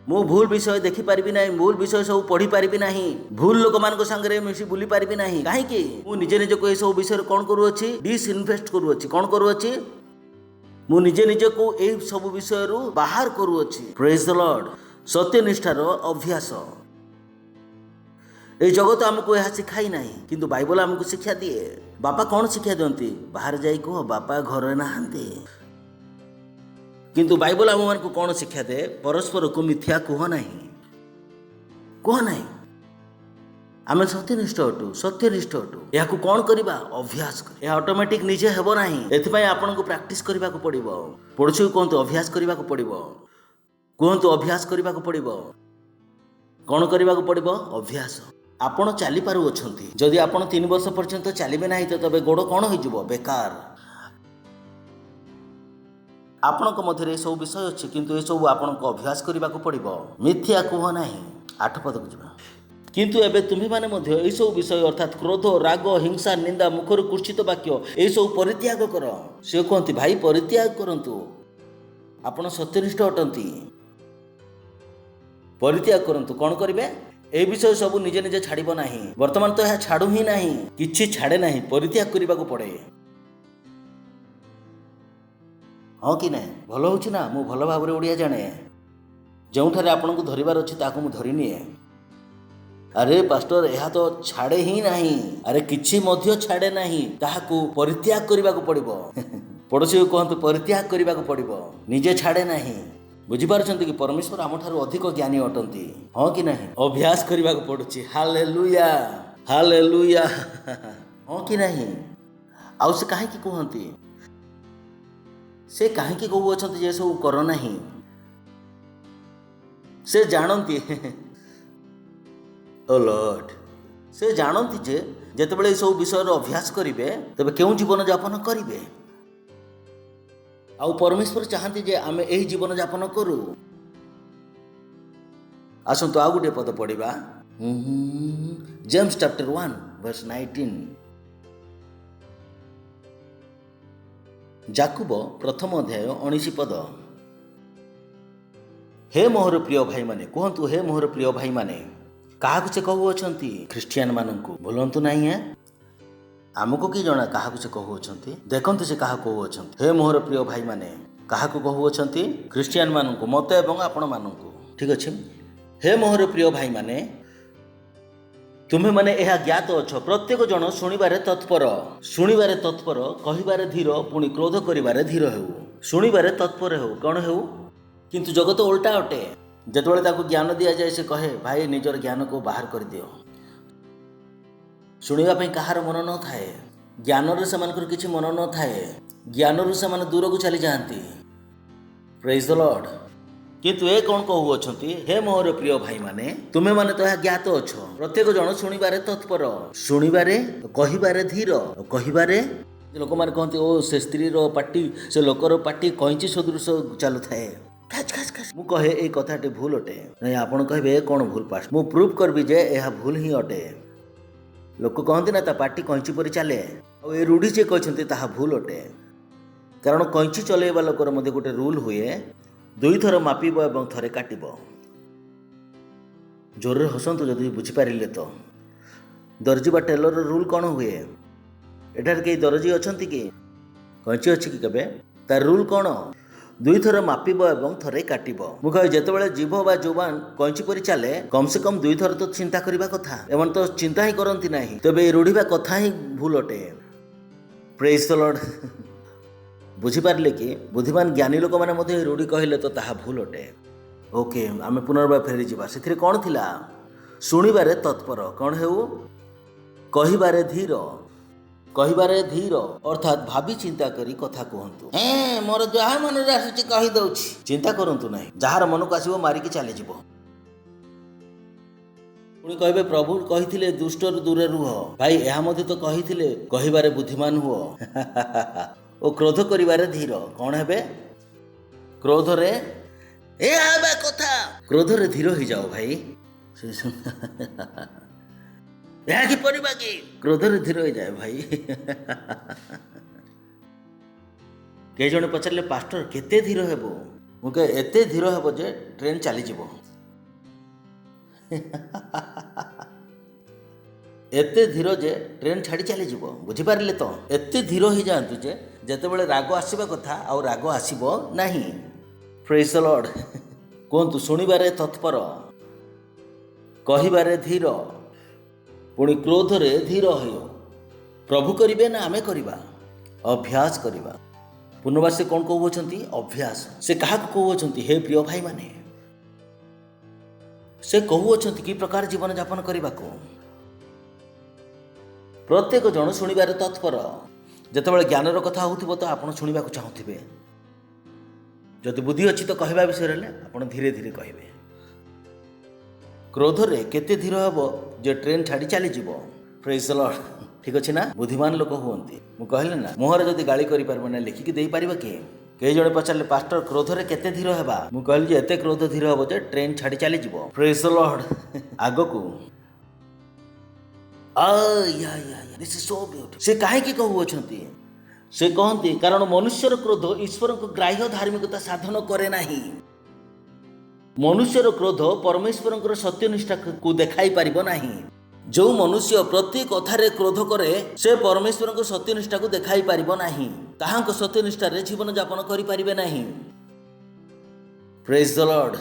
मु भूल विषय देखि पारिबी नाही भूल विषय सब पढ़ी पारिबी नाही भूल लोक मान संगे मिसी बुली पारिबी नाही काहेकि मु निजे निजे को ये सब विषय कौन करूअछि डिसइन्वेस्ट करूअछि कौन करूअछि मु निजे निजे को ए सब विषय रु बाहर करूअछि प्रेज द लॉर्ड सत्यनिष्ठार अभ्यास ए जगत आमको यह शिखाई नाही किंतु बाइबल आमको शिक्षा दिए बापा कौन शिक्षा दियंती बाहर जाई कह बापा घर नहांती किंतु बाइबल आम मान को कौन शिक्षा दे परस्पर को मिथ्या कह नहीं आम सत्यनिष्ठ अटू सत्यनिष्ठ अटू या कौन करवा अभ्यास कर यह ऑटोमेटिक निजे हेबो नाही एथिपाई आपन को प्रैक्टिस करबा को पड़िबो पड़ोसी कहतु अभ्यास करबा को पड़िबो कहतु अभ्यास करबा को पड़िबो कौन करबा को पड़िबो अभ्यास आपण चली पारु अछंती जदि आपण 3 वर्ष पर्यंत चलिबे नाही तो तबे गोड़ कौन हो जिवो बेकार आपण को मध्य सब विषय अच्छे किंतु ये सब आपण को अभ्यास करबा को पड़िबो मिथ्या कह नाही 8 पद को जिबा किंतु एबे तुम्ही माने मध्य ये सब विषय अर्थात क्रोध राग हिंसा निंदा मुखर कुर्चित वाक्य ये सब परित्याग कर से कहती भाई परित्याग करंतु आपण सत्यनिष्ठ अटंती परित्याग करंतु कौन करिवे ए विषय सब निजे निजे छाड़िबो नाही वर्तमान तो यह छाड़ू ही नाही किछि छाड़े नाही परित्याग करबा को पड़े हाँ कि नहीं भल होछि ना मु भल भाव रे ओडिया जाने जोठारे आपन को धरिबार अछि ताको मु धरि निए अरे पास्टर यह तो छाड़े ही नहीं अरे किछि मध्य छाड़े नहीं ताहाको परित्याग करबा को पड़िबो पड़ोसी को कहंतु परित्याग करबा को पड़िबो निजे छाड़े नहीं बुझिपारुछंती कि परमेश्वर आमठारु अधिक ज्ञानी अटंती हाँ कि नहीं अभ्यास करबा को पड़ुछि हालेलुया हालेलुया हाँ कि नहीं आउ से काहे कि कहंती से काहे कि कहू अछंती जे सब कर नाही से जानंती ओ लॉर्ड से जानंती जे जेतेबेले सब विषय अभ्यास करिवे तबे केउ जीवन यापन करिवे आउ परमेश्वर चाहती जे आमे एही जीवन यापन करू आसंतु आउ गोटे पद पढ़िबा जेम्स चैप्टर 1 वर्स 19 जाकुब प्रथम अध्याय 19 पद हे मोहर प्रिय भाई माने कहतु हे मोहर प्रिय भाई माने काहाकु से कहू अछंती ख्रिस्टियन माननकु बोलंतु नाही है आमको कि जणा काहाकु से कहू अछंती देखंतु से काहा कहू अछंती हे मोहर प्रिय भाई माने काहाकु कहू अछंती ख्रिस्टियन माननकु मते एवं आपण माननकु ठीक अछि हे मोहर प्रिय भाई माने तुम्हें माने यह ज्ञात अछ प्रत्येक जन शुणिबारे तत्पर कहिबारे धीर पुणी क्रोध करिबारे धीर हेउ शुणिबारे तत्पर हेउ कौन हेउ किंतु जगत उल्टा अटे जेतबेले ताको ज्ञान दिया जाए से कहे भाई निजर ज्ञान को बाहर कर दियो शुणिबा पई कहार मन न थाए ज्ञान रे समानकर किछि मन न थाए ज्ञान रे समान दूर को चली जाती प्रेज द लॉर्ड किंतु ए कौन कहू अछंती हे मोहर प्रिय भाई माने तुमे माने तो ज्ञात अछ प्रत्येक जन शुणिबारे तत्पर शुणिबारे कहिबारे धीर कहिबारे लोक माने कहंती ओ से स्त्री रो पाटी से लोकर पाटी कहिंची सदृश चालू थाए खाच खाच खाच मु कहे ए कथाटे भूल अटे नहीं आपण कहबे कोन भूल पास मु प्रूफ करबी जे एहा भूल ही अटे लोक कहंती ना ता पाटी कहिंची परि चले और ए रूढ़ी जे कहछंती ताहा भूल अटे कारण कहिंची चलेबा लोकर मध्ये गोटे रूल हुए 2 थर मापिब एवं थरे काटिब जोर हसंतु जदि बुझी पारिले तो दर्जी बा टेलर रूल कौन हुए एठार कई दर्जी अछंती कि कहिंची अछि कि केबे तार रूल कौन 2 थर मापिब एवं थरे काटिब मु कहे जेतेबेले जीव बा जुबान कहिंची परि चले कम से कम 2 थर तो चिंता करिबा कथा एवं तो चिंता ही करंती नाही तबे रूढ़ीबा कथा ही भूल अटे प्रेज द लॉर्ड बुझिपारे कि बुद्धिमान ज्ञानी लोक मैंने रूढ़ी कहले तो ताहा भूल अटे ओके आम पुनर्बार फेरी जा से कौन थिला शुणिबारे तत्पर कौन हेउ कहिबारे धीर अर्थात भाभी चिंता करी कथा कहतु मोर जहा मन आसुची कहि दउछि चिंता करंतु नाही जहार मन को आसीबो मारी के चली जिवो पुणी कहबे प्रभु कहिथिले दुष्ट दूरे रुह भाई एहा मध्ये तो कहिथिले कहिबारे बुद्धिमान हुओ ओ क्रोध करिबारे धीर कौन हेबे क्रोध रे ए आबे कथा क्रोध रे धीर हो जाओ भाई ଏହା କିପରି ବାକି କ୍ରୋଧରେ ଧୀର ହୋଇଯାଏ ଭାଇ। କେହି ଜଣେ ପଚାରିଲେ ପାଷ୍ଟର କେତେ ଧୀର ହେବ? ମୁଁ କହେ ଏତେ ଧୀର ହେବ ଯେ ଟ୍ରେନ୍ ଚାଲିଯିବ। ଏତେ ଧୀର ଯେ ଟ୍ରେନ୍ ଛାଡ଼ି ଚାଲିଯିବ। ବୁଝିପାରିଲେ ତ? ଏତେ ଧୀର ହେଇଯାଆନ୍ତୁ ଯେ ଯେତେବେଳେ ରାଗ ଆସିବା କଥା ଆଉ ରାଗ ଆସିବ ନାହିଁ। ପ୍ରେଜ୍ ଦ ଲର୍ଡ। କୁହନ୍ତୁ ଶୁଣିବାରେ ତତ୍ପର, କହିବାରେ ଧୀର, ପୁଣି କ୍ରୋଧରେ ଧୀର ହେଉ। ପ୍ରଭୁ କରିବେ ନା ଆମେ କରିବା? ଅଭ୍ୟାସ କରିବା। ପୁନର୍ବାର ସେ କ'ଣ କହୁଅଛନ୍ତି? ଅଭ୍ୟାସ। ସେ କାହାକୁ କହୁଅଛନ୍ତି? ହେ ପ୍ରିୟ ଭାଇମାନେ, ସେ କହୁଅଛନ୍ତି କି ପ୍ରକାର ଜୀବନଯାପନ କରିବାକୁ। ପ୍ରତ୍ୟେକ ଜଣ ଶୁଣିବାରେ ତତ୍ପର। ଯେତେବେଳେ ଜ୍ଞାନର କଥା ହେଉଥିବ ତ ଆପଣ ଶୁଣିବାକୁ ଚାହୁଁଥିବେ। ଯଦି ବୁଦ୍ଧି ଅଛି ତ କହିବା ବିଷୟରେ ହେଲେ ଆପଣ ଧୀରେ ଧୀରେ କହିବେ। କ୍ରୋଧରେ କେତେ ଧୀର ହେବ ଯେ ଟ୍ରେନ୍ ଛାଡ଼ି ଚାଲିଯିବ। ପ୍ରେଜ୍ ଦ ଲର୍ଡ। ଠିକ୍ ଅଛି ନା? ବୁଦ୍ଧିମାନ ଲୋକ ହୁଅନ୍ତି। ମୁଁ କହିଲି ନା, ମୁହଁରେ ଯଦି ଗାଳି କରିପାରିବ ନା ଲେଖିକି ଦେଇପାରିବ କିଏ? କେହି ଜଣେ ପଚାରିଲେ ପାଷ୍ଟର କ୍ରୋଧରେ କେତେ ଧୀର ହେବା? ମୁଁ କହିଲି ଯେ ଏତେ କ୍ରୋଧ ଧୀର ହେବ ଯେ ଟ୍ରେନ୍ ଛାଡ଼ି ଚାଲିଯିବ। ପ୍ରେଜ୍ ଦ ଲର୍ଡ। ଆଗକୁ ଦିସ୍ ଇଜ୍ ସୋ ବ୍ୟୁଟିଫୁଲ୍। ସେ କାହିଁକି କହୁଅଛନ୍ତି? ସେ କହନ୍ତି କାରଣ ମନୁଷ୍ୟର କ୍ରୋଧ ଈଶ୍ୱରଙ୍କ ଗ୍ରାହ୍ୟ ଧାର୍ମିକତା ସାଧନ କରେ ନାହିଁ। ମନୁଷ୍ୟର କ୍ରୋଧ ପରମେଶ୍ୱରଙ୍କର ସତ୍ୟନିଷ୍ଠାକୁ ଦେଖାଇ ପାରିବ ନାହିଁ। ଯେଉଁ ମନୁଷ୍ୟ ପ୍ରତି କଥାରେ କ୍ରୋଧ କରେ ସେ ପରମେଶ୍ୱରଙ୍କ ସତ୍ୟନିଷ୍ଠାକୁ ଦେଖାଇ ପାରିବ ନାହିଁ। ତାହାଙ୍କ ସତ୍ୟନିଷ୍ଠାରେ ଜୀବନଯାପନ କରିପାରିବେ ନାହିଁ। ପ୍ରେଜ୍ ଦ ଲର୍ଡ।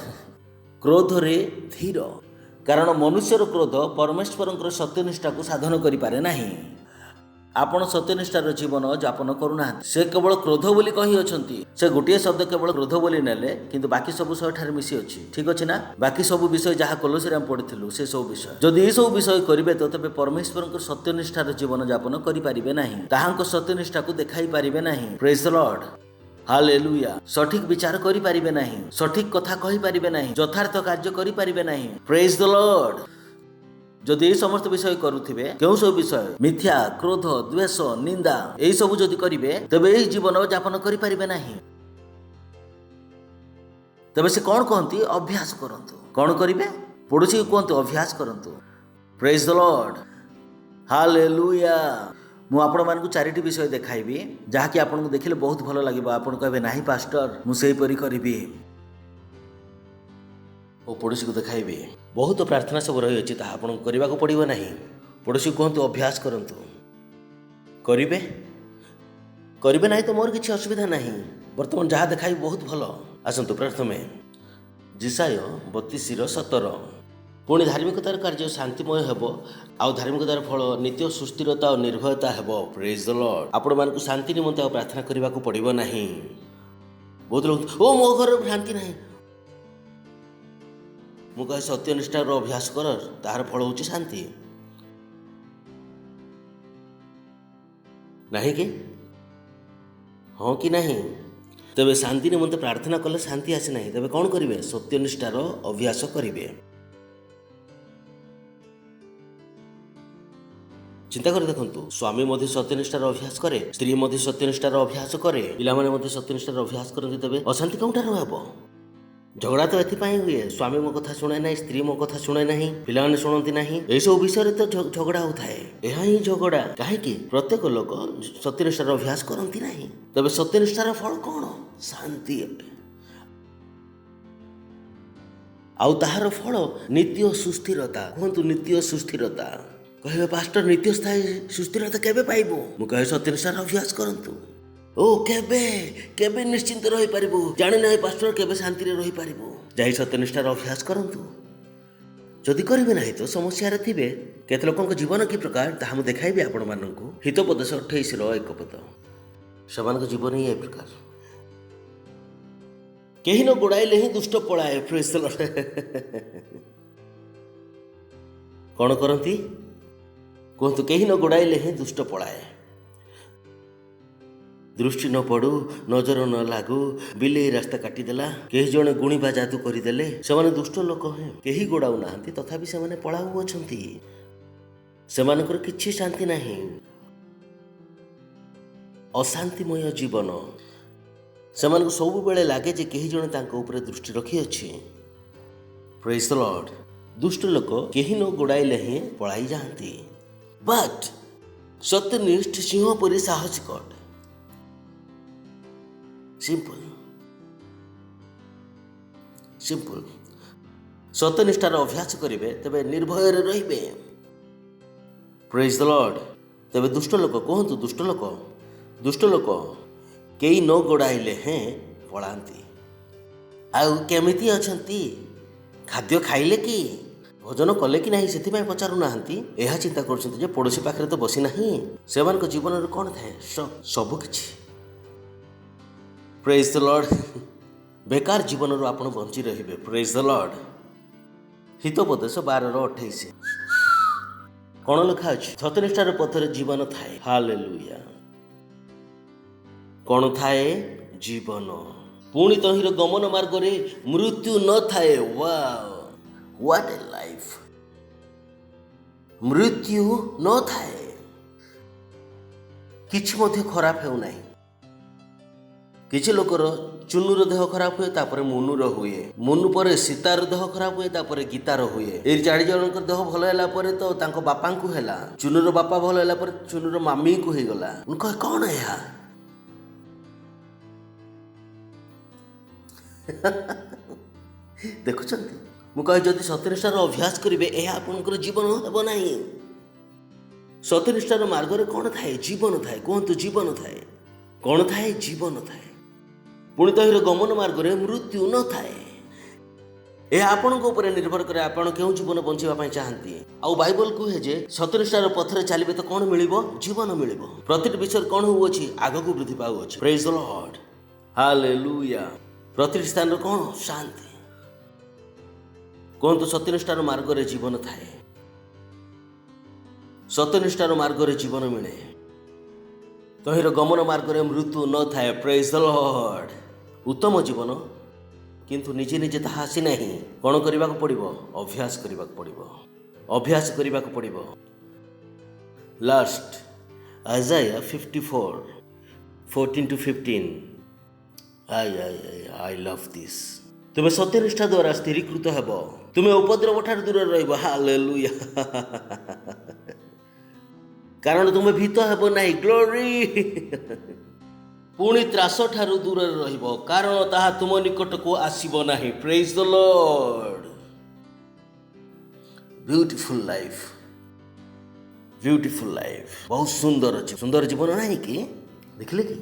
କ୍ରୋଧରେ ଧୀର, କାରଣ ମନୁଷ୍ୟର କ୍ରୋଧ ପରମେଶ୍ୱରଙ୍କର ସତ୍ୟନିଷ୍ଠାକୁ ସାଧନ କରିପାରେ ନାହିଁ। ଆପଣ ସତ୍ୟନିଷ୍ଠାର ଜୀବନ ଯାପନ କରୁନାହାନ୍ତି। ସେ କେବଳ କ୍ରୋଧ ବୋଲି କହିଅଛନ୍ତି। ସେ ଗୋଟିଏ ଶବ୍ଦ କେବଳ କ୍ରୋଧ ବୋଲି ନେଲେ, କିନ୍ତୁ ବାକି ସବୁ ଏଠାରେ ମିଶି ଅଛି। ଠିକ୍ ଅଛି ନା? ବାକି ସବୁ ବିଷୟ ଯାହା କଲୋସିରେ ଆମେ ପଢ଼ିଥିଲୁ ସେ ସବୁ ବିଷୟ ଯଦି ଏସବୁ ବିଷୟ କରିବେ ତ ତେବେ ପରମେଶ୍ୱରଙ୍କ ସତ୍ୟନିଷ୍ଠାର ଜୀବନ ଯାପନ କରିପାରିବେ ନାହିଁ। ତାହାଙ୍କ ସତ୍ୟନିଷ୍ଠାକୁ ଦେଖାଇ ପାରିବେ ନାହିଁ। ପ୍ରେଜ୍ ଦ ଲର୍ଡ। ହାଲେଲୁୟା। ସଠିକ ବିଚାର କରିପାରିବେ ନାହିଁ, ସଠିକ କଥା କହିପାରିବେ ନାହିଁ, ଯଥାର୍ଥ କାର୍ଯ୍ୟ କରିପାରିବେ ନାହିଁ। ପ୍ରେଜ୍ ଦ ଲର୍ଡ। ଯଦି এই ସମସ୍ତ ବିଷୟ କରୁଥିବେ, କେଉଁ ସବୁ ବିଷୟ? ମିଥ୍ୟା, କ୍ରୋଧ, ଦ୍ୱେଷ, ନିନ୍ଦା, এই ସବୁ ଯଦି କରିବେ ତେବେ ଏହି ଜୀବନ ଯାପନ କରିପାରିବେ ନାହିଁ। ତେବେ ସେ କ'ଣ କହନ୍ତି? ଅଭ୍ୟାସ କରନ୍ତୁ। କ'ଣ କରିବେ? ପଡ଼ୋଶୀକୁ କୁହନ୍ତୁ ଅଭ୍ୟାସ କରନ୍ତୁ। ପ୍ରେଜ୍ ଦ ଲର୍ଡ। ହାଲେଲୁୟା। ମୁଁ ଆପଣମାନଙ୍କୁ 4ଟି ବିଷୟ ଦେଖାଇବି ଯାହାକି ଆପଣଙ୍କୁ ଦେଖିଲେ ବହୁତ ଭଲ ଲାଗିବ। ଆପଣ କହିବେ ନାହିଁ ପାଷ୍ଟର ମୁଁ ସେହିପରି କରିବି। ଓ ପଡ଼ୋଶୀକୁ ଦେଖାଇବି। ବହୁତ ପ୍ରାର୍ଥନା ସବୁ ରହିଅଛି, ତାହା ଆପଣଙ୍କୁ କରିବାକୁ ପଡ଼ିବ ନାହିଁ। ପଡ଼ୋଶୀକୁ କୁହନ୍ତୁ ଅଭ୍ୟାସ କରନ୍ତୁ। କରିବେ? କରିବେ ନାହିଁ ତ ମୋର କିଛି ଅସୁବିଧା ନାହିଁ। ବର୍ତ୍ତମାନ ଯାହା ଦେଖାଇବି ବହୁତ ଭଲ। ଆସନ୍ତୁ ପ୍ରଥମେ ଯେଶାୟ 32:17। ପୁଣି ଧାର୍ମିକତାର କାର୍ଯ୍ୟ ଶାନ୍ତିମୟ ହେବ, ଆଉ ଧାର୍ମିକତାର ଫଳ ନିତ୍ୟ ସୁସ୍ଥିରତା ଓ ନିର୍ଭୟତା ହେବ। ପ୍ରେଜ୍ ଦ ଲର୍ଡ। ଆପଣମାନଙ୍କୁ ଶାନ୍ତି ନିମନ୍ତେ ଆଉ ପ୍ରାର୍ଥନା କରିବାକୁ ପଡ଼ିବ ନାହିଁ। ବହୁତ ଲୋକ ମୋ ଘରେ ଶାନ୍ତି ନାହିଁ। ମୁଁ କହେ ସତ୍ୟନିଷ୍ଠାର ଅଭ୍ୟାସ କର, ତାହାର ଫଳ ହେଉଛି ଶାନ୍ତି। ନାହିଁ କି? ହଁ କି ନାହିଁ? ତେବେ ଶାନ୍ତି ନିମନ୍ତେ ପ୍ରାର୍ଥନା କଲେ ଶାନ୍ତି ଆସେ ନାହିଁ। ତେବେ କ'ଣ କରିବେ? ସତ୍ୟନିଷ୍ଠାର ଅଭ୍ୟାସ କରିବେ। ଚିନ୍ତା କରି ଦେଖନ୍ତୁ, ସ୍ୱାମୀ ମଧ୍ୟ ସତ୍ୟନିଷ୍ଠାର ଅଭ୍ୟାସ କରେ, ସ୍ତ୍ରୀ ମଧ୍ୟ ସତ୍ୟନିଷ୍ଠାର ଅଭ୍ୟାସ କରେ, ପିଲାମାନେ ମଧ୍ୟ ସତ୍ୟନିଷ୍ଠାର ଅଭ୍ୟାସ କରନ୍ତି। ତେବେ ଅଶାନ୍ତି କେଉଁଠାରୁ ହେବ? ଝଗଡ଼ା ତ ଏଥିପାଇଁ ହୁଏ, ସ୍ୱାମୀ ମୋ କଥା ଶୁଣେ ନାହିଁ, ସ୍ତ୍ରୀ ମୋ କଥା ଶୁଣେ ନାହିଁ, ପିଲାମାନେ ଶୁଣନ୍ତି ନାହିଁ, ଏଇସବୁ ବିଷୟରେ ତ ଝଗଡ଼ା ହେଉଥାଏ। ଏହା ହିଁ ଝଗଡ଼ା। କାହିଁକି? ପ୍ରତ୍ୟେକ ଲୋକ ସତ୍ୟନିଷ୍ଠାର ଅଭ୍ୟାସ କରନ୍ତି ନାହିଁ। ତେବେ ସତ୍ୟନିଷ୍ଠାର ଫଳ କ'ଣ? ଶାନ୍ତି। ଆଉ ତାହାର ଫଳ ନିତ୍ୟ ସୁସ୍ଥିରତା। କୁହନ୍ତୁ ନିତ୍ୟ ସୁସ୍ଥିରତା। କହିବେ ପାଷ୍ଟର ନିତ୍ୟ ସ୍ଥାୟୀ ସୁସ୍ଥିରତା କେବେ ପାଇବୁ? ମୁଁ କହେ ସତ୍ୟନିଷ୍ଠାର ଅଭ୍ୟାସ କରନ୍ତୁ। ଓ କେବେ କେବେ ନିଶ୍ଚିନ୍ତ ରହିପାରିବୁ? ଜାଣିନାହିଁ ପାଷ୍ଟର କେବେ ଶାନ୍ତିରେ ରହିପାରିବୁ? ଯାଇ ସତ୍ୟନିଷ୍ଠାର ଅଭ୍ୟାସ କରନ୍ତୁ। ଯଦି କରିବେ ନାହିଁ ତ ସମସ୍ୟାରେ ଥିବେ। କେତେ ଲୋକଙ୍କ ଜୀବନ କି ପ୍ରକାର ତାହା ମୁଁ ଦେଖାଇବି ଆପଣମାନଙ୍କୁ। ହିତୋପଦ 28:1 ପଦ। ସେମାନଙ୍କ ଜୀବନ ହିଁ ଏ ପ୍ରକାର। କେହି ନ ଗୋଡ଼ାଇଲେ ହିଁ ଦୁଷ୍ଟ ପଳାଏ। ପ୍ରେଜ୍ ଦ ଲର୍ଡ। କ'ଣ କରନ୍ତି? କୁହନ୍ତୁ କେହି ନ ଗୋଡ଼ାଇଲେ ହିଁ ଦୁଷ୍ଟ ପଳାଏ। ଦୃଷ୍ଟି ନ ପଡ଼ୁ, ନଜର ନ ଲାଗୁ, ବିଲେଇ ରାସ୍ତା କାଟିଦେଲା, କେହି ଜଣେ ଗୁଣି ବା ଯାଦୁ କରିଦେଲେ, ସେମାନେ ଦୁଷ୍ଟ ଲୋକ ହିଁ। କେହି ଗୋଡ଼ାଉ ନାହାନ୍ତି, ତଥାପି ସେମାନେ ପଳାଉଅଛନ୍ତି। ସେମାନଙ୍କର କିଛି ଶାନ୍ତି ନାହିଁ। ଅଶାନ୍ତିମୟ ଜୀବନ। ସେମାନଙ୍କୁ ସବୁବେଳେ ଲାଗେ ଯେ କେହି ଜଣେ ତାଙ୍କ ଉପରେ ଦୃଷ୍ଟି ରଖିଅଛି। ପ୍ରେଜ୍ ଦ ଲର୍ଡ। ଦୁଷ୍ଟ ଲୋକ କେହି ନ ଗୋଡ଼ାଇଲେ ହିଁ ପଳାଇ ଯାଆନ୍ତି। बट सत्यनिष्ठ सिंह परी साहसिक अटे। सिंपल सिंपल सत्यनिष्ठार अभ्यास करेंगे तेरे निर्भय रे। Praise the Lord. तेरे दुष्ट लोक कहतु दुष्ट लोक कई न गोड़ाइले हैं पलांती। आउ केमिति अछंती खाद्य खाइले कि भोजन कले कि नहीं से पचारू ना यह चिंता कर पड़ोशी पाखे तो बसी ना से जीवन कौन थाए सबकि। Praise the Lord. बेकार जीवन रू आपण बंची रहिबे। Praise the Lord. हितोपदेश 12:28 कौन लिखा अछि? सत्यनिष्ठार पथरे जीवन थाए। हालेलुया। कौन थाए? जीवन। पुणी तहिर गमन मार्ग रे मृत्यु न थाए। Wow what A life. मृत्यु न थाए। किछि मध्ये खराब हेउ नाही। किछि लोकर चुनुर देह खराब हुए तापर मुनुर हुए, मुनु पर सीतार देह खराब हुए तापर गीतार हुए। ए चारि जनकर देह भल हैला परे तो तांको बापा को हैला। चुनुर बापा भल हैला परे चुनुर मामी को हे गला। उनको कौन है या देखुछंती मु कहि जदि सत्यनिष्ठार अभ्यास करिवे एहा आपनकर जीवन हेबो नाही। सत्यनिष्ठार मार्ग रे कौन थाए? जीवन थाए। कहतु जीवन थाए। कौन थाए? जीवन थाए। पुणी तहिर गमन मार्ग रे मृत्यु न थाए। यह आपण निर्भर करे आपण केउ जीवन बंचिबा चाहती। आउ बाइबल कहे जे सत्यनिष्ठार पथरे चलिबे तो कौन मिलिबो? जीवन मिलिबो। प्रतिटी विषय कौन होउछि? आगकू वृद्धि पाउछि। Praise the Lord. हालेलुया। प्रतिटी स्थान कौन? शांति। कहतु सत्यनिष्ठार मार्ग रे जीवन थाए। सत्यनिष्ठार मार्ग रे जीवन मिले। तहिर गमन मार्ग रे मृत्यु न थाए। Praise the Lord. उत्तम जीवन किंतु निजे निजे ताहा आसी नहीं। कौन करने को पड़ो? अभ्यास करने को पड़ो। अभ्यास करने को पड़ो। लास्ट आइजाया 54:14-15। I love this. तुम्हें सत्यनिष्ठा द्वारा स्थिरीकृत हेब। तुम्हें उपद्रव ठार दूर रहिब। हालेलुया। कारण तुम्हें भीत हेब नहीं। ग्लोरी। पुणी त्रास ठारू दूर रहिब कारण ताहा तुम निकट को आसीबो नाही। Praise the Lord. Beautiful life. Beautiful life. बहुत सुंदर सुंदर जीवन नहीं कि देखले कि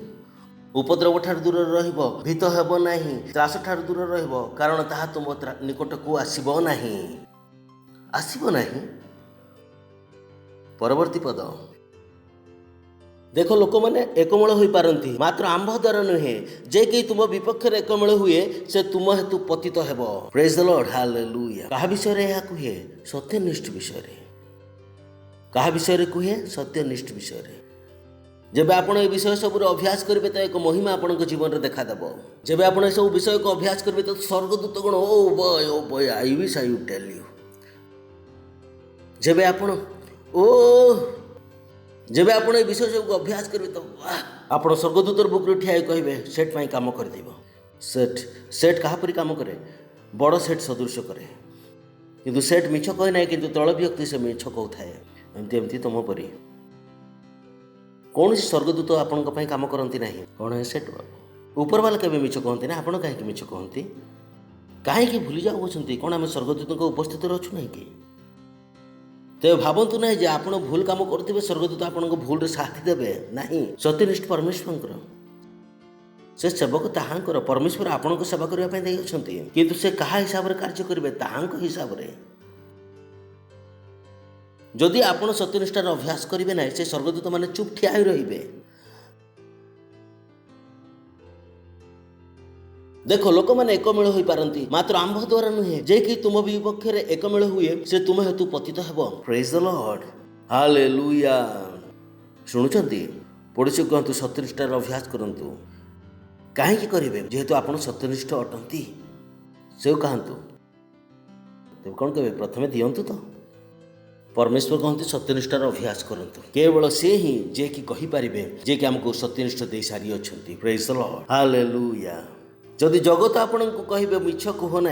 उपद्रव ठारू दूर रहिब, भीत हेब नाही, त्रास ठारू दूर रहिब कारण ताहा तुम निकट को आसीबो नाही। आसीबो नाही। परवर्ती पद देख लोक मैंने एकमल हो पारती मात्र आंभ द्वारा नुहे जे कि तुम विपक्ष एकमल हुए से तुम हेतु पतित हेब। Praise the Lord. हालेलुया। कहा विषय रे यह कहे? सत्यनिष्ठ विषय रे। कहा विषय रे कहे? सत्यनिष्ठ विषय रे। जब आपण ए विषय सब अभ्यास करेंगे तो एक महिमा आपण जीवन में देखा देव। जब आप सब विषय को अभ्यास करेंगे तो स्वर्गदूत गण ओ boy I wish I would tell you. जब जब आप विषय सब अभ्यास करेंगे तो आप स्वर्गदूतर बुक ठिया कहे सेठ पाई काम कर देव। सेठ क्या काम करे? बड़ सेठ सदृश करे किंतु सेठ मिछ कहे ना कि तल व्यक्ति से मिछ कहुए। एमती तुम परी कौन स्वर्गदूत आपण काम करती ना। कौन है सेठ बाबू? ऊपर वाला केवे मिछ कहते ना। आपण कहीं मिछ कहती? कहीं भूली जाऊँच? कौन आम स्वर्गदूत उपस्थित अच्छु ना कि? तो भावतु ना जे आप भूल काम करुवे स्वर्गदूत आपको भूल साथी देवे नहीं। सत्यनिष्ठ परमेश्वर से सेवक ताहांकर परमेश्वर आपण सेवा करने किंतु से कहा हिसाब से कार्य करेंगे ताहांक हिसाब से। जदि आपण सत्यनिष्ठार अभ्यास करेंगे ना से स्वर्गदूत मैंने चुप ठिया रे। देख लोक मैंने एकमेल हो पारती मात्र आंभ द्वारा नुहे जे कि तुम विपक्ष एकमेल हुए से तुम हेतु पतित हेब। Praise the Lord. हालेलुया। शुणुचंती पड़ोसी कहतु सत्यनिष्ठार अभ्यास करंतु। कहीं करेंगे जेहेतु आप सत्यनिष्ठ अटंती से कहतु। तेज कौन कहे? प्रथमे दिंतु तो परमेश्वर कहते सत्यनिष्ठार अभ्यास करंतु। केवल से ही जे कि कहींपारे जे कि आमको सत्यनिष्ठ दे सारी अच्छा। Praise the Lord. हालेलुया। जदि जगत आपण को कहे मिछ कह ना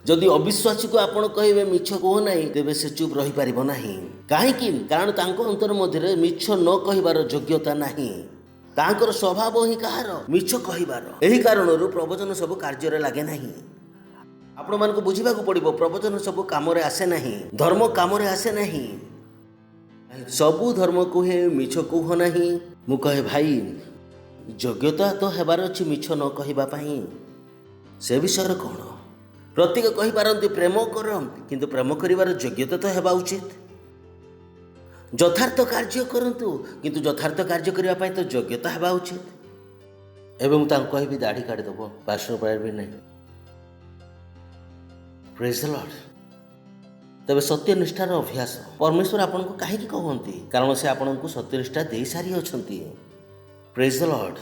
जदि अविश्वासी को आपण कहे मिछ कह ना तेरे से चुप रही पार ना कहीं कारण तांको अंतर मध्य मिछ न कहबार योग्यता नहीं तांकर स्वभाव ही कहार मिछ कहबार एही कारणरू प्रवचन सब कार्य लगे नहीं आपण मानक बुझा पड़ो प्रवचन सब काम आसे नहीं धर्म काम आसे नहीं सबू धर्म कहे मिछ कह ना मु कहे भाई योग्यता तो हेबार अच्छी मिछ न कहवाई से विषय कौन प्रत्येक कही पारती प्रेम कर किंतु प्रेम करिवार योग्यता तो हेबा उचित यथार्थ कार्य करंतु किंतु यथार्थ कार्य करिवा पई तो योग्यता हेबा उचित एवं तांको कहबी दाढ़ी काट दबो पास्टर पाइबे नहीं प्रेज द लॉर्ड तबे सत्यनिष्ठार अभ्यास परमेश्वर आपनको काहे की कहंती कारण से आपनको सत्यनिष्ठा दे सारी अछंती प्रेज द लॉर्ड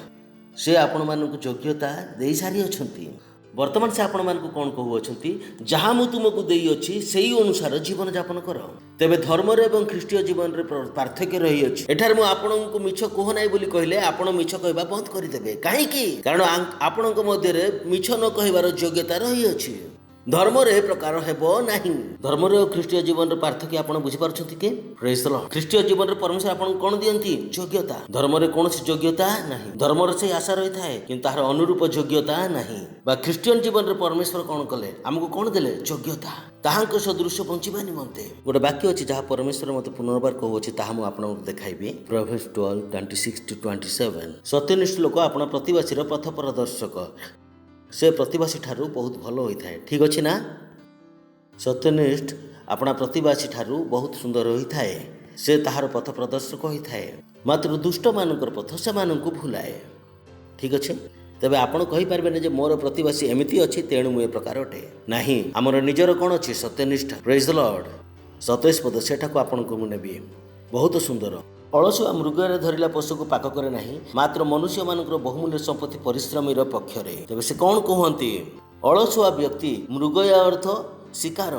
से आपण मानक योग्यता दे सारी अछंती वर्तमान से आपण मानक कौन कहउछंती जहाँ मु तुमको देई अछि सेही अनुसार जीवन यापन कर तेबे धर्म एवं ख्रीष्टीय जीवन रे पार्थक्य रही अछि एठार मु आपनको मिछ कह नाही बोली कहले आपण मिछ कहबा बंद करि देबे काहे की कारण आपणक मध्य रे मिछ न कहबार योग्यता रही अछि धर्म रे प्रकार हेबो नाही धर्म रे ख्रीष्टीय जीवन रे पार्थक्य आपण बुझि पारछंती के प्रेज द लॉर्ड ख्रीष्टीय जीवन रे परमेश्वर आपण कोन दियंती योग्यता धर्म रे कोनसी योग्यता नाही धर्म रे से आशा रही थाए किंतु तार अनुरूप योग्यता नाही बा ख्रीष्टीयन जीवन रे परमेश्वर कोन कले हमको कोन देले योग्यता ताहांक सदृश्य बंचिबा निमंते गोटे वाक्य अछि जहा परमेश्वर मते पुनर्बार कहू अछि ताहा मु आपन देखाइबे प्रोभेर्ब्स 12:26-27 सत्यनिष्ठ लोक आपण प्रतिवासी रो पथ प्रदर्शक से प्रतिवासी ठारू बहुत भल होता है ठीक अच्छे ना सत्यनिष्ठ अपना प्रतिवासी ठारू बहुत सुंदर होता है से ताहार पथ प्रदर्शक होता है मात्र दुष्ट मानकर पथ से मानक भूलाए ठीक अच्छे तेबे आपण कहि पारबे ने जे मोर प्रतिवासी एमिति अछि तेणु मु ए प्रकार अटे नाही हमर निजर कोन अछि सत्यनिष्ठ प्रेज द लॉर्ड 27 पद सेठा को आपण को मु नेबी बहुत सुंदर अलसुआ मृगरे धरिला पशु को पाक करे नहीं मात्र मनुष्य मानकर बहुमूल्य संपत्ति परिश्रमी पक्ष रे तेबे से कौन कहती अलसुआ व्यक्ति मृगया अर्थ शिकार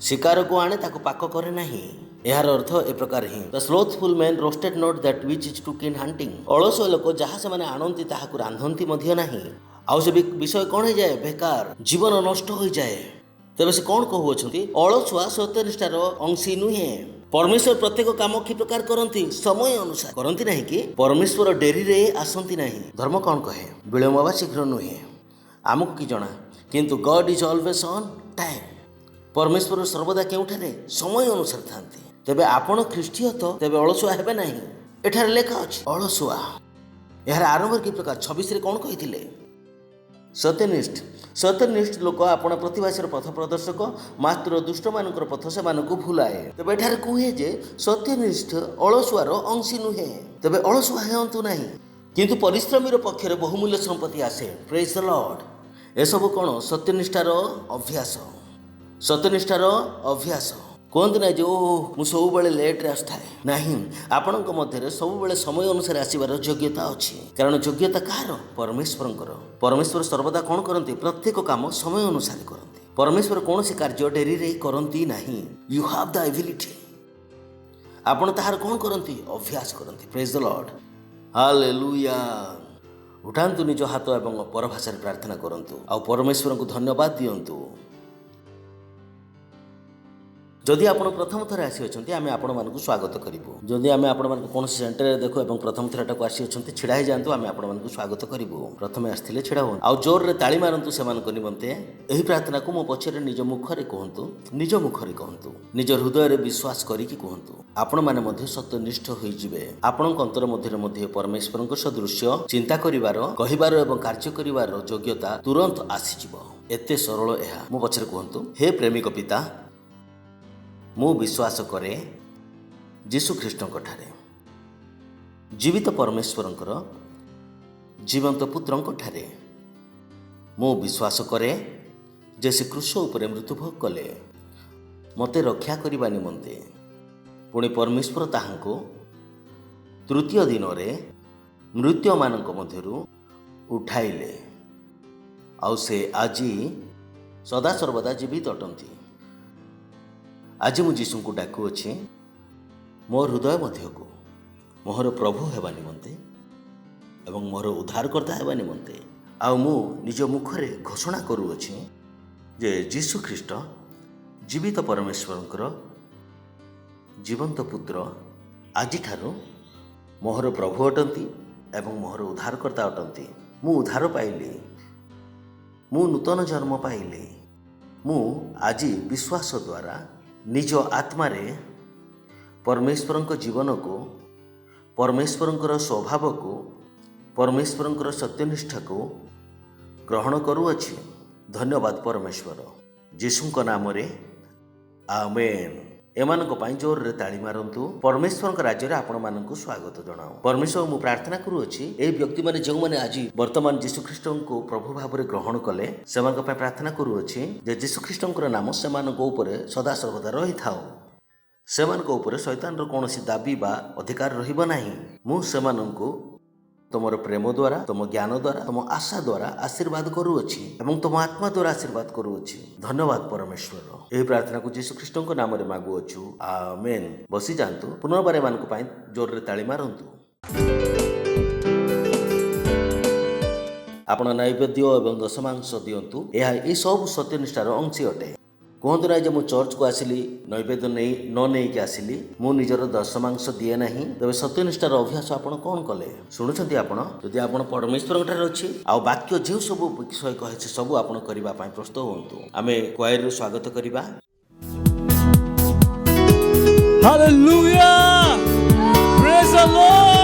शिकार को आने ताको पाक करे नहीं यार अर्थ ए प्रकार he the slothful man roasted not that which is took in hunting अलसुआ लोक जहाँ से माने आनंती ताहाकु रांधंती मध्य नहीं आउ से विषय कौन हो जाए बेकार जीवन नष्ट हो जाए तेबे से कौन कहउछंती अलसुआ सत्यनिष्ठार अंशी नुहे परमेश्वर प्रत्येक काम कि प्रकार करती समय अनुसार करती नहीं कि परमेश्वर डेरी रे आसंती नहीं धर्म कौन कहे विलंब वा शीघ्र नुहे आमको कि जना किंतु God is always on time परमेश्वर सर्वदा केउठारे समय अनुसार थांती तेबे आपण ख्रीष्टीय तो तेबे अलसुआ हेबे नहीं एठार लेखा अछि अलसुआ यार आरंभ कि प्रकार 26 रे कौन कहिथिले सत्यनिष्ठ लोक आपण प्रतिवासी पथ प्रदर्शक मात्र दुष्ट मानकर पथ से मानक भूलाए तेबे एठार कहे जे सत्यनिष्ठ अलसुआर अंशी नुहे तेबे अलसुआ हेतु नहीं किंतु परिश्रमी पक्षरे बहुमूल्य संपत्ति आसे प्रेज द लॉर्ड ए सब कोन सत्यनिष्ठार अभ्यास कहते ना जो मु सब लेट्रे आसुए ना आपण मध्य सब समय अनुसार आसबार योग्यता अच्छी कारण योग्यता कहार परमेश्वर सर्वदा कौन करती प्रत्येक काम समय अनुसार करती परमेश्वर कौन सी कार्य डेरी रे करती नहीं यू हैव द एबिलिटी आपण ताहार कौन करती अभ्यास करती प्रेज द लॉर्ड हालेलुया उठांतु निज हाथ एवं परभाषा प्रार्थना करंतु आ परमेश्वर को धन्यवाद दियंतु जदि आपण प्रथम थर आसी अछंती आमे आपण मानकु स्वागत करिवु जदि आमे आपण मानकु कोन सेंटर रे देखो एवं प्रथम थरटा को आसी अछंती छिडा हे जानतु आमे आपण मानकु स्वागत करिवु प्रथमे आस्थिले छिडा हो आ जोर रे ताली मारंतु सेमान को निमंते एही प्रार्थना को मो पछरे निज मुखरे कहंतु निज हृदय रे विश्वास करी कि कहंतु आपण माने मध्ये सत्यनिष्ठ होई जिवे आपण अंतर मध्ये परमेश्वरन को सदृश्य चिंता करिवार कहिवार एवं कार्य करिवार योग्यता तुरंत आसी जिवो एते सरल एहा मो पछरे कहंतु हे प्रेमिक पिता मु विश्वास करे जीशु ख्रीष्टଙ୍କ ठारे जीवित परमेश्वरଙ୍କର जीवंत पुत्रଙ୍କ ठारे मु विश्वास करे जे से क्रूस उपरे मृत्युभोग कले मते रक्षा करबा निमंते पुणी परमेश्वर ताहांको तृतीय दिन रे मृत्यु मानक मध्यरु उठाइले आउ से आजी सदा सर्वदा जीवित अटंती आज मु जीशु को डाकू अच्छे मो हृदय मध्य को मोहर प्रभु हेबा निमंते एवं मोहर उद्धारकर्ता हेबा निमंते आ मु निज मुखरे घोषणा करूअछि जे जीशु ख्रीष्ट जीवित परमेश्वरंकर जीवंत पुत्र आजि ठारू मोहर प्रभु अटंती एवं मोहर उद्धारकर्ता अटंती। मु उद्धार पाइली, मु नूतन जन्म पाइली। मु आज विश्वास द्वारा निज आत्मारे परमेश्वरंक जीवन को, परमेश्वरंकर स्वभाव को, परमेश्वरंकर सत्यनिष्ठा को ग्रहण करुअछि। धन्यवाद परमेश्वर। जीशुंक नाम रे आमेन। एमानक पाई जोर रे ताली मारंतु। परमेश्वर राज्य रे आपण मानकु स्वागत जणाऊ। परमेश्वर मु प्रार्थना करुअछि ए व्यक्ति माने जो माने आज वर्तमान जीशु ख्रीष्ट को प्रभु भाव रे ग्रहण कले सेमानक पाई प्रार्थना करुअछि जे जीशु ख्रीष्टंकर नाम सेमानक ऊपर सदा सर्वदा रही थाओ। सेमानक ऊपर शैतान रो कोनोसी दाबी बा अधिकार रहिबो नाही। मु सेमानकु तुमर प्रेम द्वारा, तुम ज्ञान द्वारा, तुम आशा द्वारा आशीर्वाद करुअछि एवं तुम आत्मा द्वारा आशीर्वाद करुअछि। धन्यवाद परमेश्वर। एही प्रार्थना को जीशु ख्रीष्टंक नाम रे मागुअछु। आमेन। बसी जांतु। पुनर्बार एमानक पाई जोर रे ताली मारंतु। आपण नैवेद्य एवं दशमांश दियंतु। यह ए सब सत्यनिष्ठार अंश अटे। कहतु ना जो चर्च को आसिली नैवेद्य न नहीं आसिली मु निजर दशमांश दिए ना तेज सत्यनिष्ठार अभ्यास आपण कौन कले शुणुंट आपण जदि आपण परमेश्वर ठारे अच्छी आ वाक्य जो सब विषय कहे सब आपण करने प्रस्तुत हूँ। आम क्वायर स्वागत करवा। Hallelujah, praise the Lord.